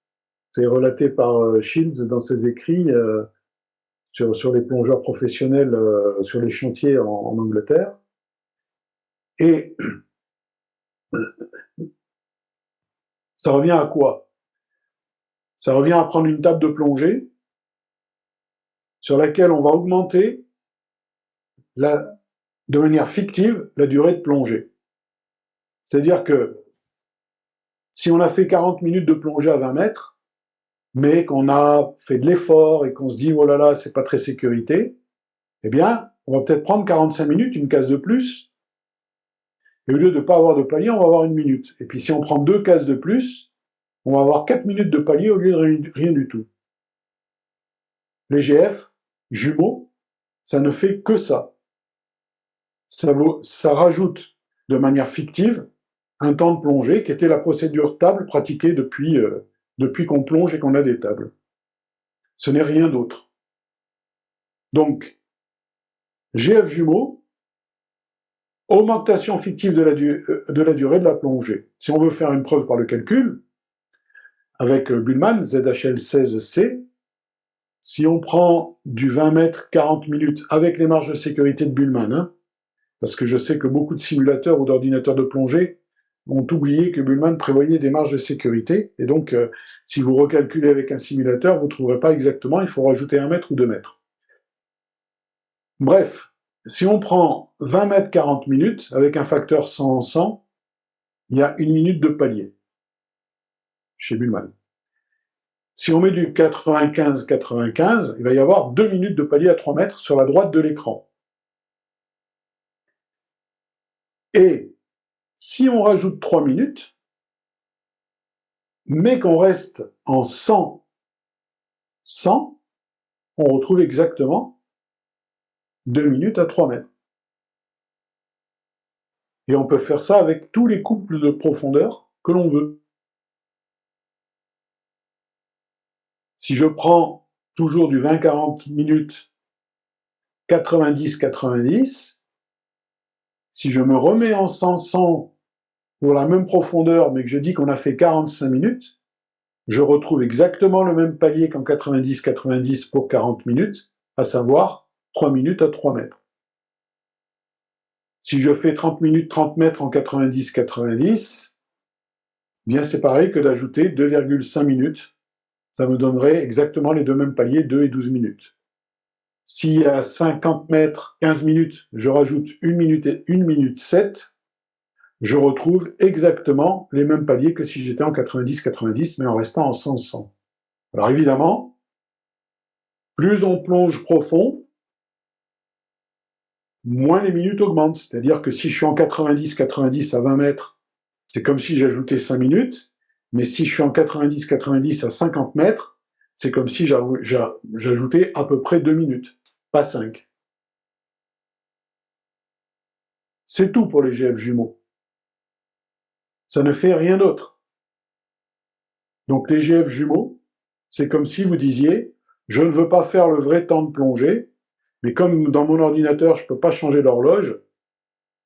C'est relaté par Shields dans ses écrits sur les plongeurs professionnels sur les chantiers en Angleterre. Et ça revient à quoi? Ça revient à prendre une table de plongée sur laquelle on va augmenter de manière fictive la durée de plongée. C'est-à-dire que si on a fait 40 minutes de plongée à 20 mètres, mais qu'on a fait de l'effort et qu'on se dit « oh là là, c'est pas très sécurité », eh bien, on va peut-être prendre 45 minutes, une case de plus, et au lieu de ne pas avoir de palier, on va avoir 1 minute. Et puis si on prend 2 cases de plus, on va avoir 4 minutes de palier au lieu de rien du tout. Les GF, jumeaux, ça ne fait que ça. Ça rajoute de manière fictive un temps de plongée qui était la procédure table pratiquée depuis qu'on plonge et qu'on a des tables. Ce n'est rien d'autre. Donc, GF jumeaux, augmentation fictive de la durée de la plongée. Si on veut faire une preuve par le calcul, avec Bullman, ZHL 16C, Si on prend du 20 mètres, 40 minutes, avec les marges de sécurité de Bullman, hein, parce que je sais que beaucoup de simulateurs ou d'ordinateurs de plongée ont oublié que Bullman prévoyait des marges de sécurité, et donc si vous recalculez avec un simulateur, vous ne trouverez pas exactement, il faut rajouter 1 mètre ou 2 mètres. Bref, si on prend 20 mètres 40 minutes, avec un facteur 100-100, il y a 1 minute de palier chez Bullman. Si on met du 95-95, il va y avoir 2 minutes de palier à 3 mètres sur la droite de l'écran. Et si on rajoute 3 minutes, mais qu'on reste en 100, on retrouve exactement 2 minutes à 3 mètres. Et on peut faire ça avec tous les couples de profondeur que l'on veut. Si je prends toujours du 20-40 minutes, 90-90, si je me remets en 100-100 pour la même profondeur, mais que je dis qu'on a fait 45 minutes, je retrouve exactement le même palier qu'en 90-90 pour 40 minutes, à savoir 3 minutes à 3 mètres. Si je fais 30 minutes, 30 mètres en 90-90, bien c'est pareil que d'ajouter 2,5 minutes. Ça me donnerait exactement les deux mêmes paliers, 2 et 12 minutes. Si à 50 mètres, 15 minutes, je rajoute 1 minute et 1 minute 7, je retrouve exactement les mêmes paliers que si j'étais en 90-90, mais en restant en 100-100. Alors évidemment, plus on plonge profond, moins les minutes augmentent. C'est-à-dire que si je suis en 90-90 à 20 mètres, c'est comme si j'ajoutais 5 minutes, mais si je suis en 90-90 à 50 mètres, c'est comme si j'ajoutais à peu près 2 minutes, pas 5. C'est tout pour les GF jumeaux. Ça ne fait rien d'autre. Donc les GF jumeaux, c'est comme si vous disiez, je ne veux pas faire le vrai temps de plongée, mais comme dans mon ordinateur, je ne peux pas changer l'horloge,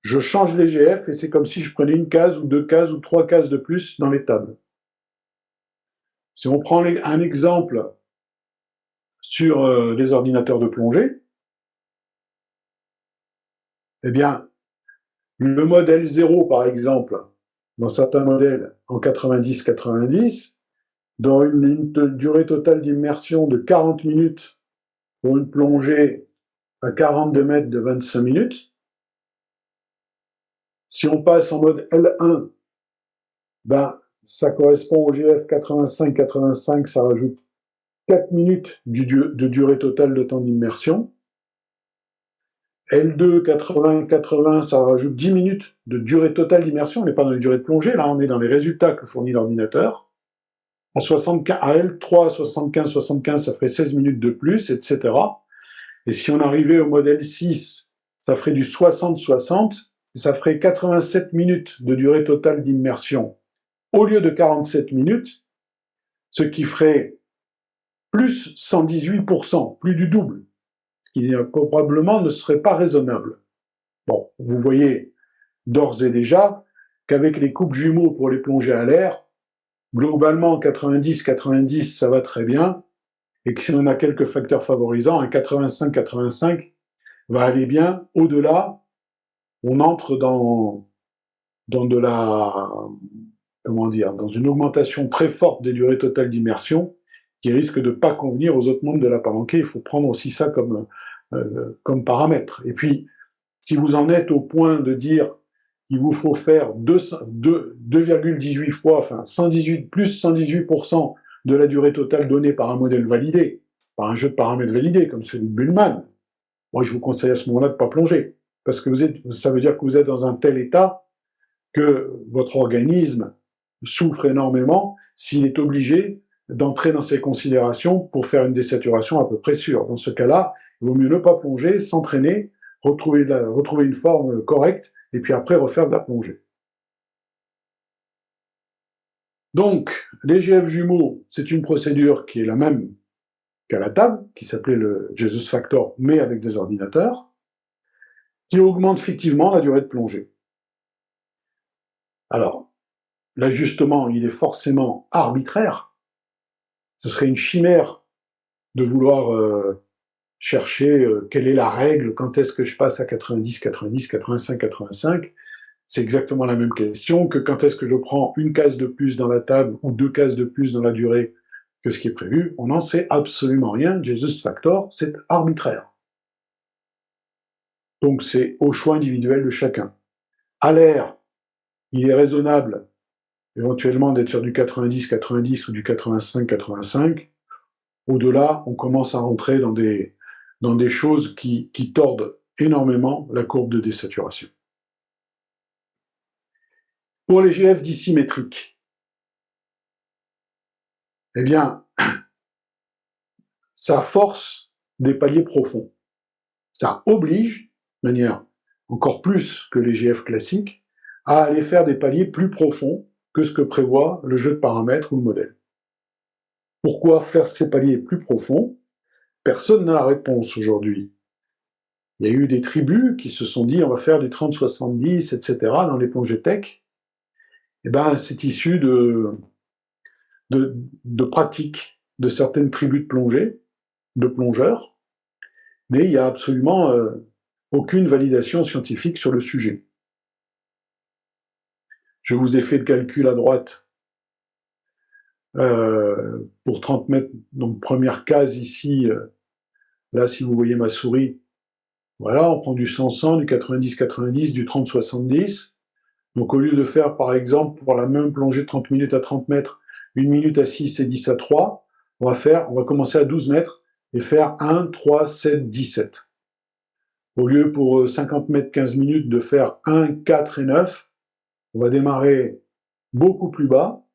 je change les GF et c'est comme si je prenais une case ou 2 cases ou 3 cases de plus dans les tables. Si on prend un exemple sur les ordinateurs de plongée, eh bien, le modèle 0, par exemple, dans certains modèles en 90-90, dans une durée totale d'immersion de 40 minutes pour une plongée à 42 mètres de 25 minutes. Si on passe en mode L1, ben, ça correspond au GF 85-85, ça rajoute 4 minutes de durée totale de temps d'immersion. L2 80-80, ça rajoute 10 minutes de durée totale d'immersion. On n'est pas dans les durées de plongée, là, on est dans les résultats que fournit l'ordinateur. À L3 75-75, ça ferait 16 minutes de plus, etc. Et si on arrivait au modèle 6, ça ferait du 60-60, et ça ferait 87 minutes de durée totale d'immersion au lieu de 47 minutes, ce qui ferait plus 118%, plus du double, ce qui probablement ne serait pas raisonnable. Bon, vous voyez d'ores et déjà qu'avec les coupes jumeaux pour les plongées à l'air, globalement 90-90 ça va très bien, et que si on a quelques facteurs favorisants, un 85-85 va aller bien. Au-delà, on entre dans de la, comment dire, dans une augmentation très forte des durées totales d'immersion qui risque de ne pas convenir aux autres membres de la palanquée. Il faut prendre aussi ça comme paramètre. Et puis, si vous en êtes au point de dire qu'il vous faut faire 2,18 fois, enfin 118, plus 118% de la durée totale donnée par un modèle validé, par un jeu de paramètres validé, comme celui de Bullman, moi je vous conseille à ce moment-là de ne pas plonger. Parce que ça veut dire que vous êtes dans un tel état que votre organisme souffre énormément s'il est obligé d'entrer dans ces considérations pour faire une désaturation à peu près sûre. Dans ce cas-là, il vaut mieux ne pas plonger, s'entraîner, retrouver une forme correcte, et puis après refaire de la plongée. Donc, les GF jumeaux, c'est une procédure qui est la même qu'à la table, qui s'appelait le Jesus Factor, mais avec des ordinateurs, qui augmente fictivement la durée de plongée. Alors, l'ajustement, il est forcément arbitraire. Ce serait une chimère de vouloir chercher quelle est la règle, quand est-ce que je passe à 90, 90, 85, 85. C'est exactement la même question que quand est-ce que je prends une case de plus dans la table ou 2 cases de plus dans la durée que ce qui est prévu. On n'en sait absolument rien. Jesus Factor, c'est arbitraire. Donc c'est au choix individuel de chacun. À l'air, il est raisonnable éventuellement d'être sur du 90-90 ou du 85-85. Au-delà, on commence à rentrer dans des choses qui tordent énormément la courbe de désaturation. Pour les GF dissymétriques, eh bien, ça force des paliers profonds. Ça oblige, de manière encore plus que les GF classiques, à aller faire des paliers plus profonds que ce que prévoit le jeu de paramètres ou le modèle. Pourquoi faire ces paliers plus profonds? Personne n'a la réponse aujourd'hui. Il y a eu des tribus qui se sont dit on va faire du 30-70, etc. dans les plongées tech. Eh ben, c'est issu de pratiques de certaines tribus de plongée, de plongeurs, mais il n'y a absolument aucune validation scientifique sur le sujet. Je vous ai fait le calcul à droite pour 30 mètres, donc première case ici, là si vous voyez ma souris, voilà, on prend du 100-100, du 90-90, du 30-70. Donc au lieu de faire par exemple pour la même plongée de 30 minutes à 30 mètres, 1 minute à 6 et 10 à 3, on va commencer à 12 mètres et faire 1, 3, 7, 17. Au lieu pour 50 mètres, 15 minutes de faire 1, 4 et 9, on va démarrer beaucoup plus bas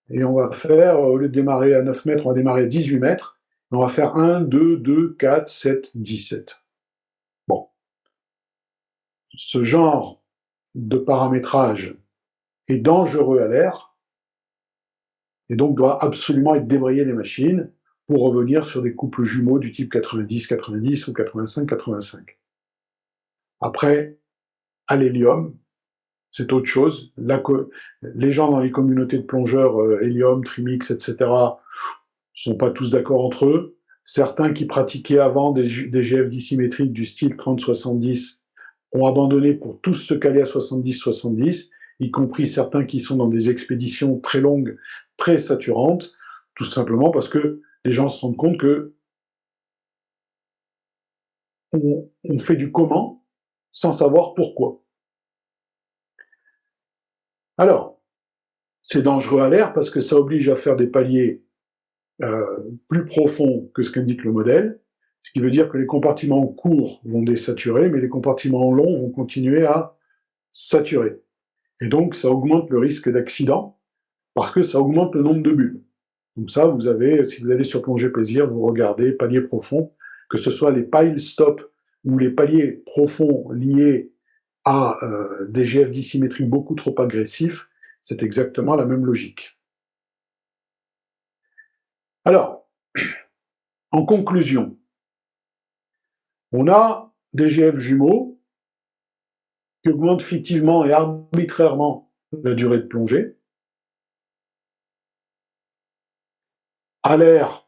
et on va faire, au lieu de démarrer à 9 mètres, on va démarrer à 18 mètres et on va faire 1, 2, 2, 4, 7, 17. Bon. Ce genre de paramétrage est dangereux à l'air et donc doit absolument être débrayé des machines pour revenir sur des couples jumeaux du type 90-90 ou 85-85. Après, à l'hélium, c'est autre chose. Les gens dans les communautés de plongeurs, hélium, trimix, etc., ne sont pas tous d'accord entre eux. Certains qui pratiquaient avant des GF dissymétriques du style 30-70 ont abandonné pour tous se caler à 70-70, y compris certains qui sont dans des expéditions très longues, très saturantes, tout simplement parce que les gens se rendent compte que on fait du comment sans savoir pourquoi. Alors, c'est dangereux à l'air parce que ça oblige à faire des paliers plus profonds que ce qu'indique le modèle, ce qui veut dire que les compartiments courts vont désaturer, mais les compartiments longs vont continuer à saturer. Et donc, ça augmente le risque d'accident parce que ça augmente le nombre de bulles. Donc ça, vous avez, si vous allez sur Plongée Plaisir, vous regardez paliers profonds, que ce soit les pile stop ou les paliers profonds liés à des GF dissymétriques beaucoup trop agressifs, c'est exactement la même logique. Alors, en conclusion, on a des GF jumeaux qui augmentent fictivement et arbitrairement la durée de plongée. À l'air,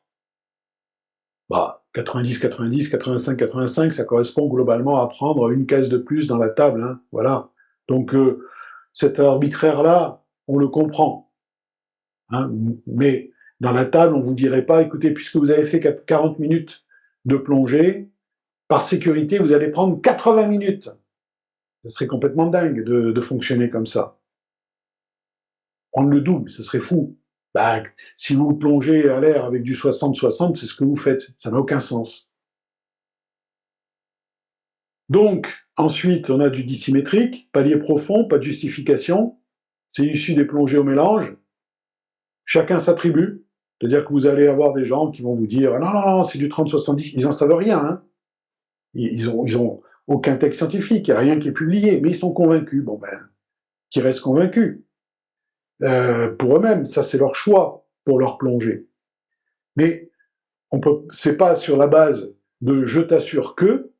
90, 90, 85, 85, ça correspond globalement à prendre une case de plus dans la table. Hein, voilà. Donc, cet arbitraire-là, on le comprend. Hein, mais dans la table, on ne vous dirait pas, écoutez, puisque vous avez fait 40 minutes de plongée, par sécurité, vous allez prendre 80 minutes. Ça serait complètement dingue de fonctionner comme ça. Prendre le double, ce serait fou. Si vous plongez à l'air avec du 60-60, c'est ce que vous faites. Ça n'a aucun sens. Donc, ensuite, on a du dissymétrique, palier profond, pas de justification. C'est issu des plongées au mélange. Chacun s'attribue. C'est-à-dire que vous allez avoir des gens qui vont vous dire « Non, non, non, c'est du 30-70 ». Ils n'en savent rien. Hein. Ils ont aucun texte scientifique, il n'y a rien qui est publié, mais ils sont convaincus. Bon, qu'ils restent convaincus. Pour eux-mêmes, ça c'est leur choix pour leur plongée. Mais c'est pas sur la base de je t'assure que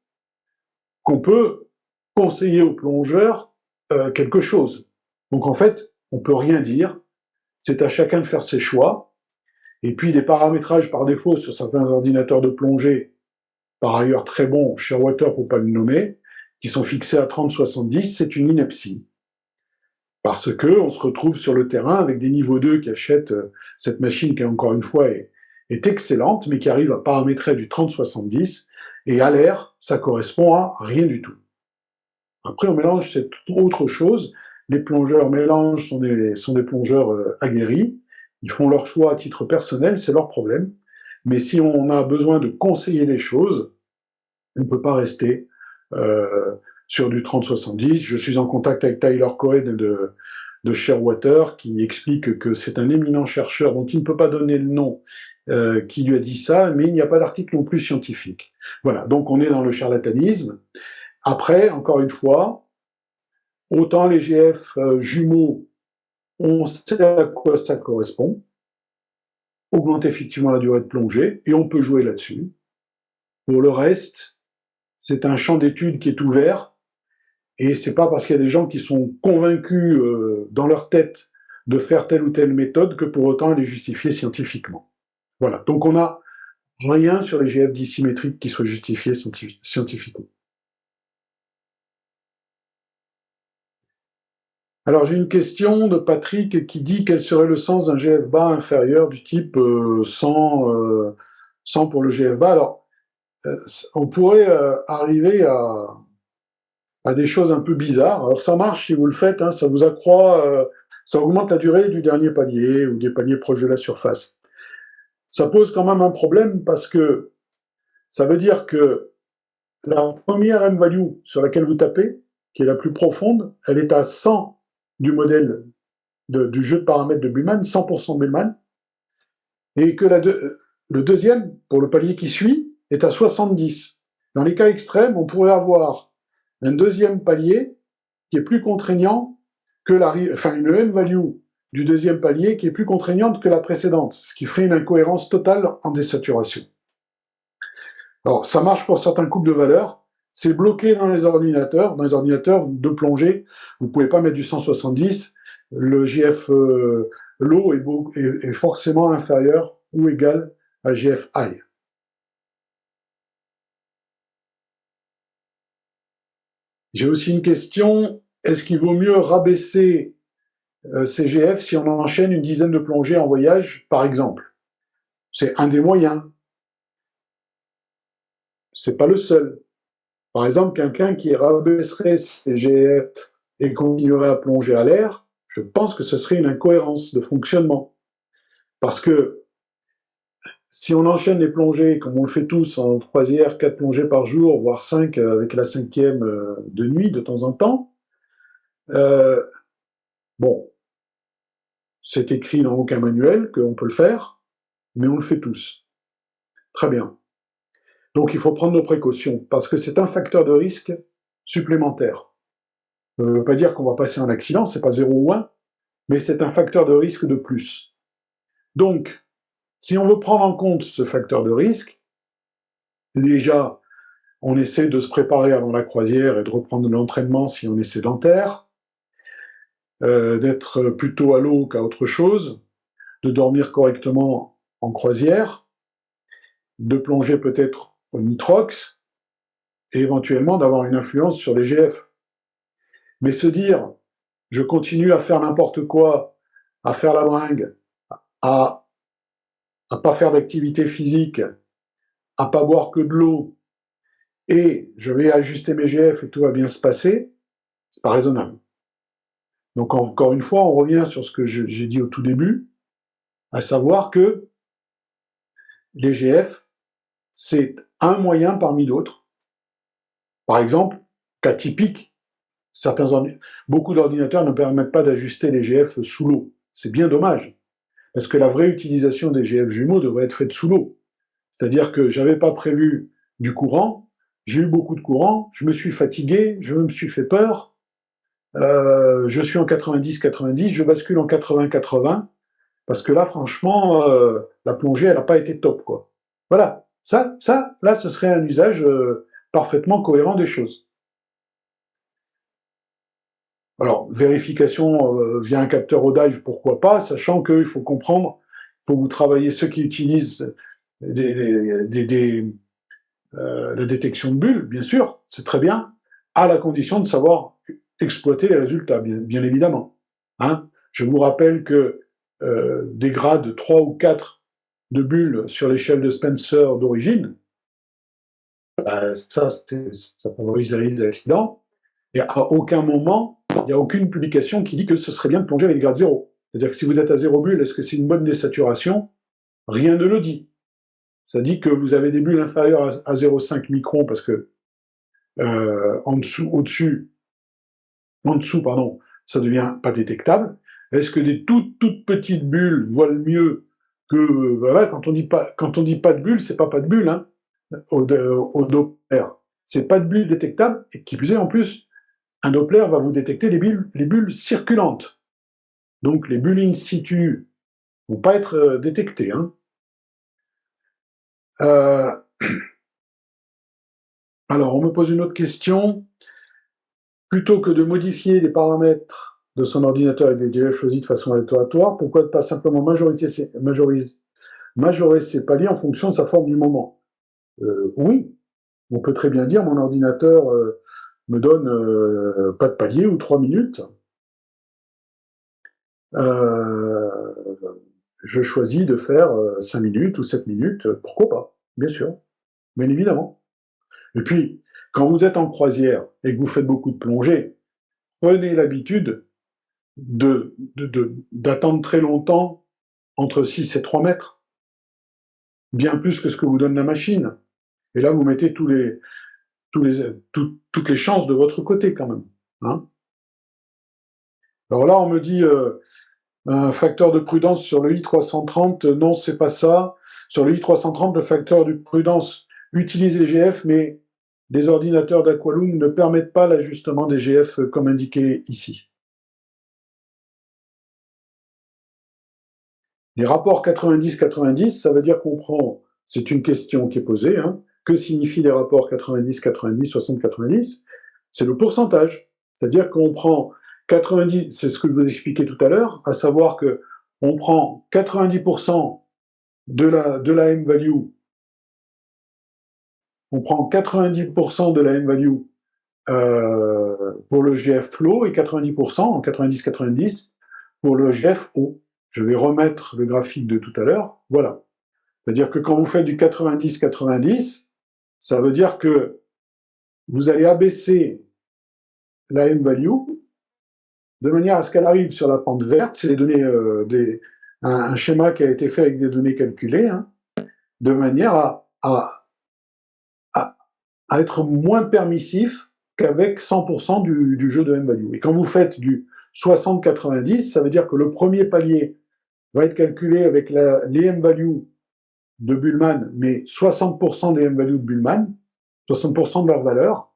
qu'on peut conseiller aux plongeurs quelque chose. Donc en fait, on peut rien dire, c'est à chacun de faire ses choix, et puis des paramétrages par défaut sur certains ordinateurs de plongée, par ailleurs très bons, Shearwater pour pas le nommer, qui sont fixés à 30-70, c'est une ineptie. Parce que on se retrouve sur le terrain avec des niveaux 2 qui achètent cette machine qui, encore une fois, est excellente, mais qui arrive à paramétrer du 30-70, et à l'air, ça correspond à rien du tout. Après, on mélange, c'est autre chose. Les plongeurs mélange sont des plongeurs aguerris. Ils font leur choix à titre personnel, c'est leur problème. Mais si on a besoin de conseiller les choses, on ne peut pas rester sur du 30-70. Je suis en contact avec Tyler Cohen de Shearwater qui explique que c'est un éminent chercheur dont il ne peut pas donner le nom qui lui a dit ça, mais il n'y a pas d'article non plus scientifique. Voilà, donc on est dans le charlatanisme. Après, encore une fois, autant les GF jumeaux, on sait à quoi ça correspond, augmente effectivement la durée de plongée, et on peut jouer là-dessus. Pour le reste, c'est un champ d'études qui est ouvert, et c'est pas parce qu'il y a des gens qui sont convaincus dans leur tête de faire telle ou telle méthode que pour autant elle est justifiée scientifiquement. Voilà, donc on n'a rien sur les GF dissymétriques qui soit justifié scientifiquement. Alors j'ai une question de Patrick qui dit quel serait le sens d'un GF bas inférieur du type 100 pour le GF bas. Alors on pourrait arriver à des choses un peu bizarres. Alors ça marche si vous le faites, hein, ça vous accroît, ça augmente la durée du dernier palier ou des paliers proches de la surface. Ça pose quand même un problème parce que ça veut dire que la première M-value sur laquelle vous tapez, qui est la plus profonde, elle est à 100 du modèle du jeu de paramètres de Bullman, 100% Bullman, et que le deuxième, pour le palier qui suit, est à 70. Dans les cas extrêmes, on pourrait avoir un deuxième palier qui est plus contraignant que une M-value du deuxième palier qui est plus contraignante que la précédente, ce qui ferait une incohérence totale en désaturation. Alors, ça marche pour certains couples de valeurs, c'est bloqué dans les ordinateurs de plongée, vous ne pouvez pas mettre du 170, le GF low est forcément inférieur ou égal à GF high. J'ai aussi une question, est-ce qu'il vaut mieux rabaisser ces GF si on enchaîne une dizaine de plongées en voyage, par exemple? C'est un des moyens. C'est pas le seul. Par exemple, quelqu'un qui rabaisserait ses GF et continuerait à plonger à l'air, je pense que ce serait une incohérence de fonctionnement. Parce que si on enchaîne les plongées, comme on le fait tous en croisière, 4 plongées par jour, voire 5 avec la 5e de nuit de temps en temps, bon, c'est écrit dans aucun manuel qu'on peut le faire, mais on le fait tous. Très bien. Donc il faut prendre nos précautions, parce que c'est un facteur de risque supplémentaire. Ça ne veut pas dire qu'on va passer un accident, c'est pas 0 ou 1, mais c'est un facteur de risque de plus. Donc, si on veut prendre en compte ce facteur de risque, déjà, on essaie de se préparer avant la croisière et de reprendre l'entraînement si on est sédentaire, d'être plutôt à l'eau qu'à autre chose, de dormir correctement en croisière, de plonger peut-être au nitrox, et éventuellement d'avoir une influence sur les GF. Mais se dire, je continue à faire n'importe quoi, à faire la bringue, à pas faire d'activité physique, à pas boire que de l'eau, et je vais ajuster mes GF et tout va bien se passer, c'est pas raisonnable. Donc encore une fois, on revient sur ce que j'ai dit au tout début, à savoir que les GF, c'est un moyen parmi d'autres. Par exemple, cas typique, beaucoup d'ordinateurs ne permettent pas d'ajuster les GF sous l'eau. C'est bien dommage, parce que la vraie utilisation des GF jumeaux devrait être faite sous l'eau. C'est-à-dire que j'avais pas prévu du courant, j'ai eu beaucoup de courant, je me suis fatigué, je me suis fait peur, je suis en 90-90, je bascule en 80-80, parce que là, franchement, la plongée, elle n'a pas été top, quoi. Voilà, là, ce serait un usage parfaitement cohérent des choses. Alors, vérification via un capteur au dive, pourquoi pas, sachant qu'il faut comprendre faut vous travailler ceux qui utilisent la détection de bulles, bien sûr, c'est très bien, à la condition de savoir exploiter les résultats, bien évidemment. Hein. Je vous rappelle que des grades 3 ou 4 de bulles sur l'échelle de Spencer d'origine, ça favorise les risques d'accident, et à aucun moment, il n'y a aucune publication qui dit que ce serait bien de plonger avec des grades 0. C'est-à-dire que si vous êtes à 0 bulle, est-ce que c'est une bonne désaturation? Rien ne le dit. Ça dit que vous avez des bulles inférieures à 0,5 microns parce que en dessous, pardon, ça devient pas détectable. Est-ce que des toutes petites bulles voient mieux que voilà, quand on dit pas de bulle, c'est pas de bulle, hein, au Doppler. C'est pas de bulle détectable, et qui plus est, en plus, un Doppler va vous détecter les bulles circulantes. Donc les bulles in situ vont pas être détectées. Hein. Alors, on me pose une autre question. Plutôt que de modifier les paramètres de son ordinateur avec des GF choisis de façon aléatoire, pourquoi ne pas simplement majorer ses paliers en fonction de sa forme du moment? Oui, on peut très bien dire mon ordinateur me donne pas de palier ou 3 minutes. Je choisis de faire 5 minutes ou 7 minutes, pourquoi pas, bien sûr, bien évidemment. Et puis, quand vous êtes en croisière et que vous faites beaucoup de plongées, prenez l'habitude d'attendre très longtemps entre 6 et 3 mètres, bien plus que ce que vous donne la machine. Et là, vous mettez toutes les chances de votre côté quand même. Hein. Alors là, on me dit un facteur de prudence sur le i330, non, c'est pas ça. Sur le i330, le facteur de prudence utilise les GF, mais les ordinateurs d'Aqualung ne permettent pas l'ajustement des GF comme indiqué ici. Les rapports 90-90, ça veut dire qu'on prend, c'est une question qui est posée, hein, que signifient les rapports 90-90, 60-90? C'est le pourcentage. C'est-à-dire qu'on prend 90, c'est ce que je vous expliquais tout à l'heure, à savoir que on prend 90% de la M-value, on prend 90% de la M-value pour le GF flow et 90% en 90-90 pour le GF haut. Je vais remettre le graphique de tout à l'heure. Voilà. C'est-à-dire que quand vous faites du 90-90, ça veut dire que vous allez abaisser la M-value de manière à ce qu'elle arrive sur la pente verte. C'est un schéma qui a été fait avec des données calculées, hein, de manière à être moins permissif qu'avec 100% du jeu de M-value. Et quand vous faites du 60-90, ça veut dire que le premier palier va être calculé avec les M-value de Bullman, mais 60% des M-value de Bullman, 60% de leur valeur,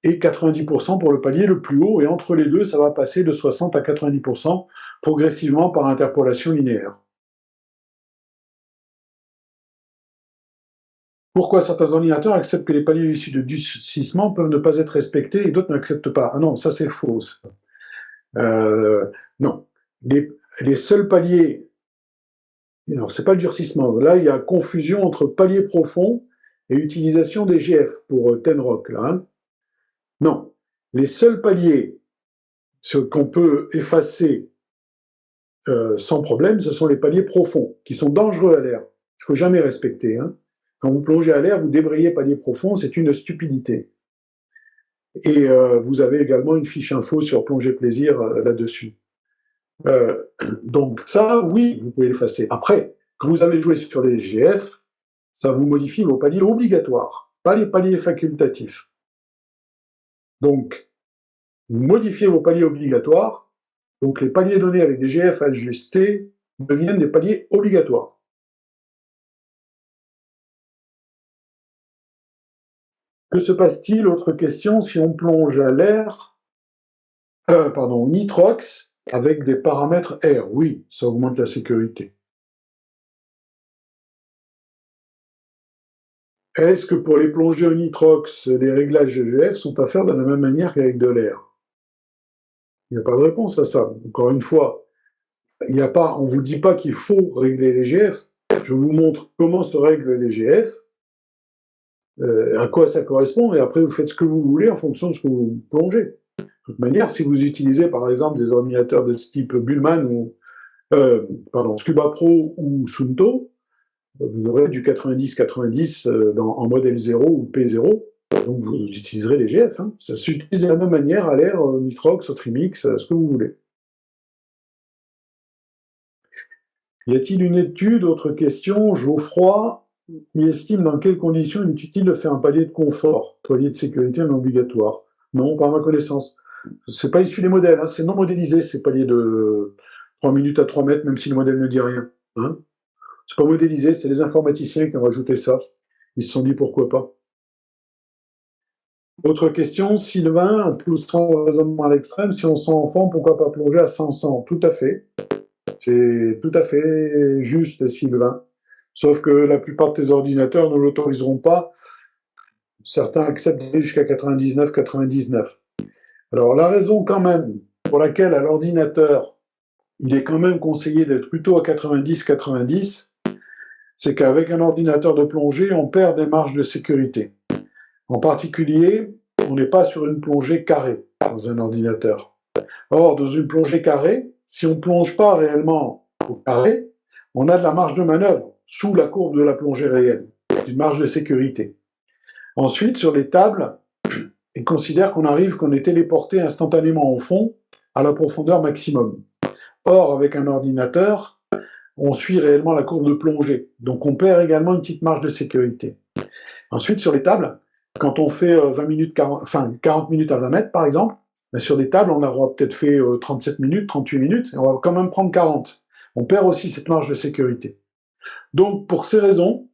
et 90% pour le palier le plus haut, et entre les deux, ça va passer de 60 à 90% progressivement par interpolation linéaire. Pourquoi certains ordinateurs acceptent que les paliers issus de durcissement peuvent ne pas être respectés et d'autres ne l'acceptent pas? Ah non, ça c'est faux. Non. Les seuls paliers... Alors, c'est pas le durcissement. Là, il y a confusion entre palier profond et utilisation des GF pour Tenrock. Là, hein. Non. Les seuls paliers qu'on peut effacer sans problème, ce sont les paliers profonds, qui sont dangereux à l'air. Il ne faut jamais respecter. Hein. Quand vous plongez à l'air, vous débrayez palier profond, c'est une stupidité. Et vous avez également une fiche info sur Plongée Plaisir là-dessus. Donc ça, oui, vous pouvez l'effacer. Après, quand vous allez jouer sur les GF, ça vous modifie vos paliers obligatoires, pas les paliers facultatifs. Donc, vous modifiez vos paliers obligatoires, donc les paliers donnés avec des GF ajustés deviennent des paliers obligatoires. Que se passe-t-il, autre question, si on plonge à l'air, nitrox, avec des paramètres R? Oui, ça augmente la sécurité. Est-ce que pour les plongées au nitrox, les réglages GF sont à faire de la même manière qu'avec de l'air? Il n'y a pas de réponse à ça. Encore une fois, Il y a pas, on ne vous dit pas qu'il faut régler les GF. Je vous montre comment se règlent les GF, à quoi ça correspond, et après vous faites ce que vous voulez en fonction de ce que vous plongez. De toute manière, si vous utilisez par exemple des ordinateurs de ce type Bullman ou Scuba Pro ou Sunto, vous aurez du 90-90 en modèle 0 ou P0, donc vous utiliserez les GF. Hein. Ça s'utilise de la même manière à l'air, Nitrox, au Trimix, ce que vous voulez. Y a-t-il une étude, autre question, Geoffroy, qui estime dans quelles conditions il est utile de faire un palier de confort, palier de sécurité non obligatoire? Non, pas à ma connaissance. C'est pas issu des modèles, hein, c'est non modélisé, ces paliers de 3 minutes à 3 mètres, même si le modèle ne dit rien. Hein. C'est pas modélisé, c'est les informaticiens qui ont rajouté ça. Ils se sont dit pourquoi pas. Autre question, Sylvain, poussant le raisonnement à l'extrême, si on sent enfant, pourquoi pas plonger à 500? Tout à fait. C'est tout à fait juste, Sylvain. Sauf que la plupart de tes ordinateurs ne l'autoriseront pas. Certains acceptent d'aller jusqu'à 99,99. Alors la raison quand même pour laquelle à l'ordinateur, il est quand même conseillé d'être plutôt à 90-90, c'est qu'avec un ordinateur de plongée, on perd des marges de sécurité. En particulier, on n'est pas sur une plongée carrée dans un ordinateur. Or, dans une plongée carrée, si on ne plonge pas réellement au carré, on a de la marge de manœuvre sous la courbe de la plongée réelle, une marge de sécurité. Ensuite, sur les tables, ils considèrent qu'on est téléporté instantanément au fond à la profondeur maximum. Or, avec un ordinateur, on suit réellement la courbe de plongée. Donc on perd également une petite marge de sécurité. Ensuite, sur les tables, quand on fait 40 minutes à 20 mètres, par exemple, sur des tables, on aura peut-être fait 37 minutes, 38 minutes, et on va quand même prendre 40. On perd aussi cette marge de sécurité. Donc, pour ces raisons,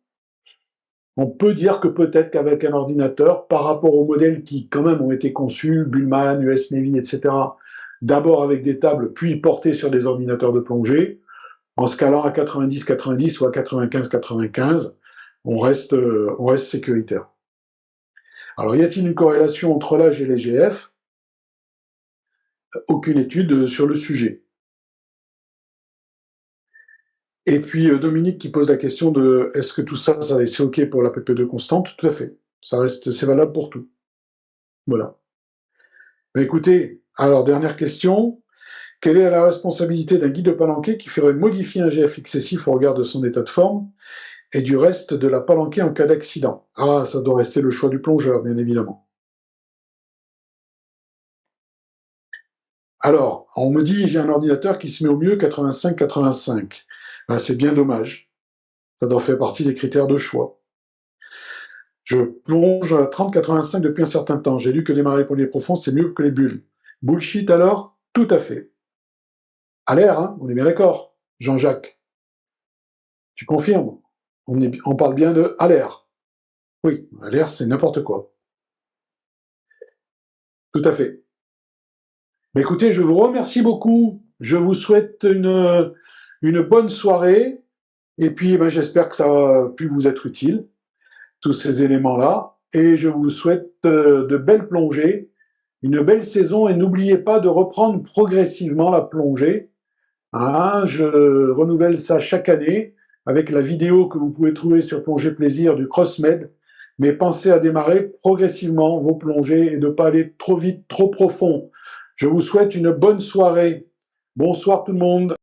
on peut dire que peut-être qu'avec un ordinateur, par rapport aux modèles qui, quand même, ont été conçus, Bullman, US Navy, etc., d'abord avec des tables, puis portés sur des ordinateurs de plongée, en scalant à 90-90 ou à 95-95, on reste sécuritaire. Alors, y a-t-il une corrélation entre l'âge et les GF? Aucune étude sur le sujet. Et puis Dominique qui pose la question de est-ce que tout ça c'est OK pour la PP2 constante? Tout à fait. C'est valable pour tout. Voilà. Mais écoutez, alors dernière question. Quelle est la responsabilité d'un guide de palanquée qui ferait modifier un GF excessif au regard de son état de forme et du reste de la palanquée en cas d'accident? Ah, ça doit rester le choix du plongeur, bien évidemment. Alors, on me dit, j'ai un ordinateur qui se met au mieux 85-85. Ben, c'est bien dommage. Ça doit faire partie des critères de choix. Je plonge à 30-85 depuis un certain temps. J'ai lu que démarrer les premiers profonds, c'est mieux que les bulles. Bullshit alors? Tout à fait. À l'air, hein, on est bien d'accord, Jean-Jacques. Tu confirmes? On parle bien de à l'air. Oui, à l'air, c'est n'importe quoi. Tout à fait. Mais écoutez, je vous remercie beaucoup. Je vous souhaite une bonne soirée. Et puis, j'espère que ça a pu vous être utile, tous ces éléments-là. Et je vous souhaite de belles plongées, une belle saison. Et n'oubliez pas de reprendre progressivement la plongée. Hein, je renouvelle ça chaque année avec la vidéo que vous pouvez trouver sur Plongée Plaisir du CrossMed. Mais pensez à démarrer progressivement vos plongées et de ne pas aller trop vite, trop profond. Je vous souhaite une bonne soirée. Bonsoir tout le monde.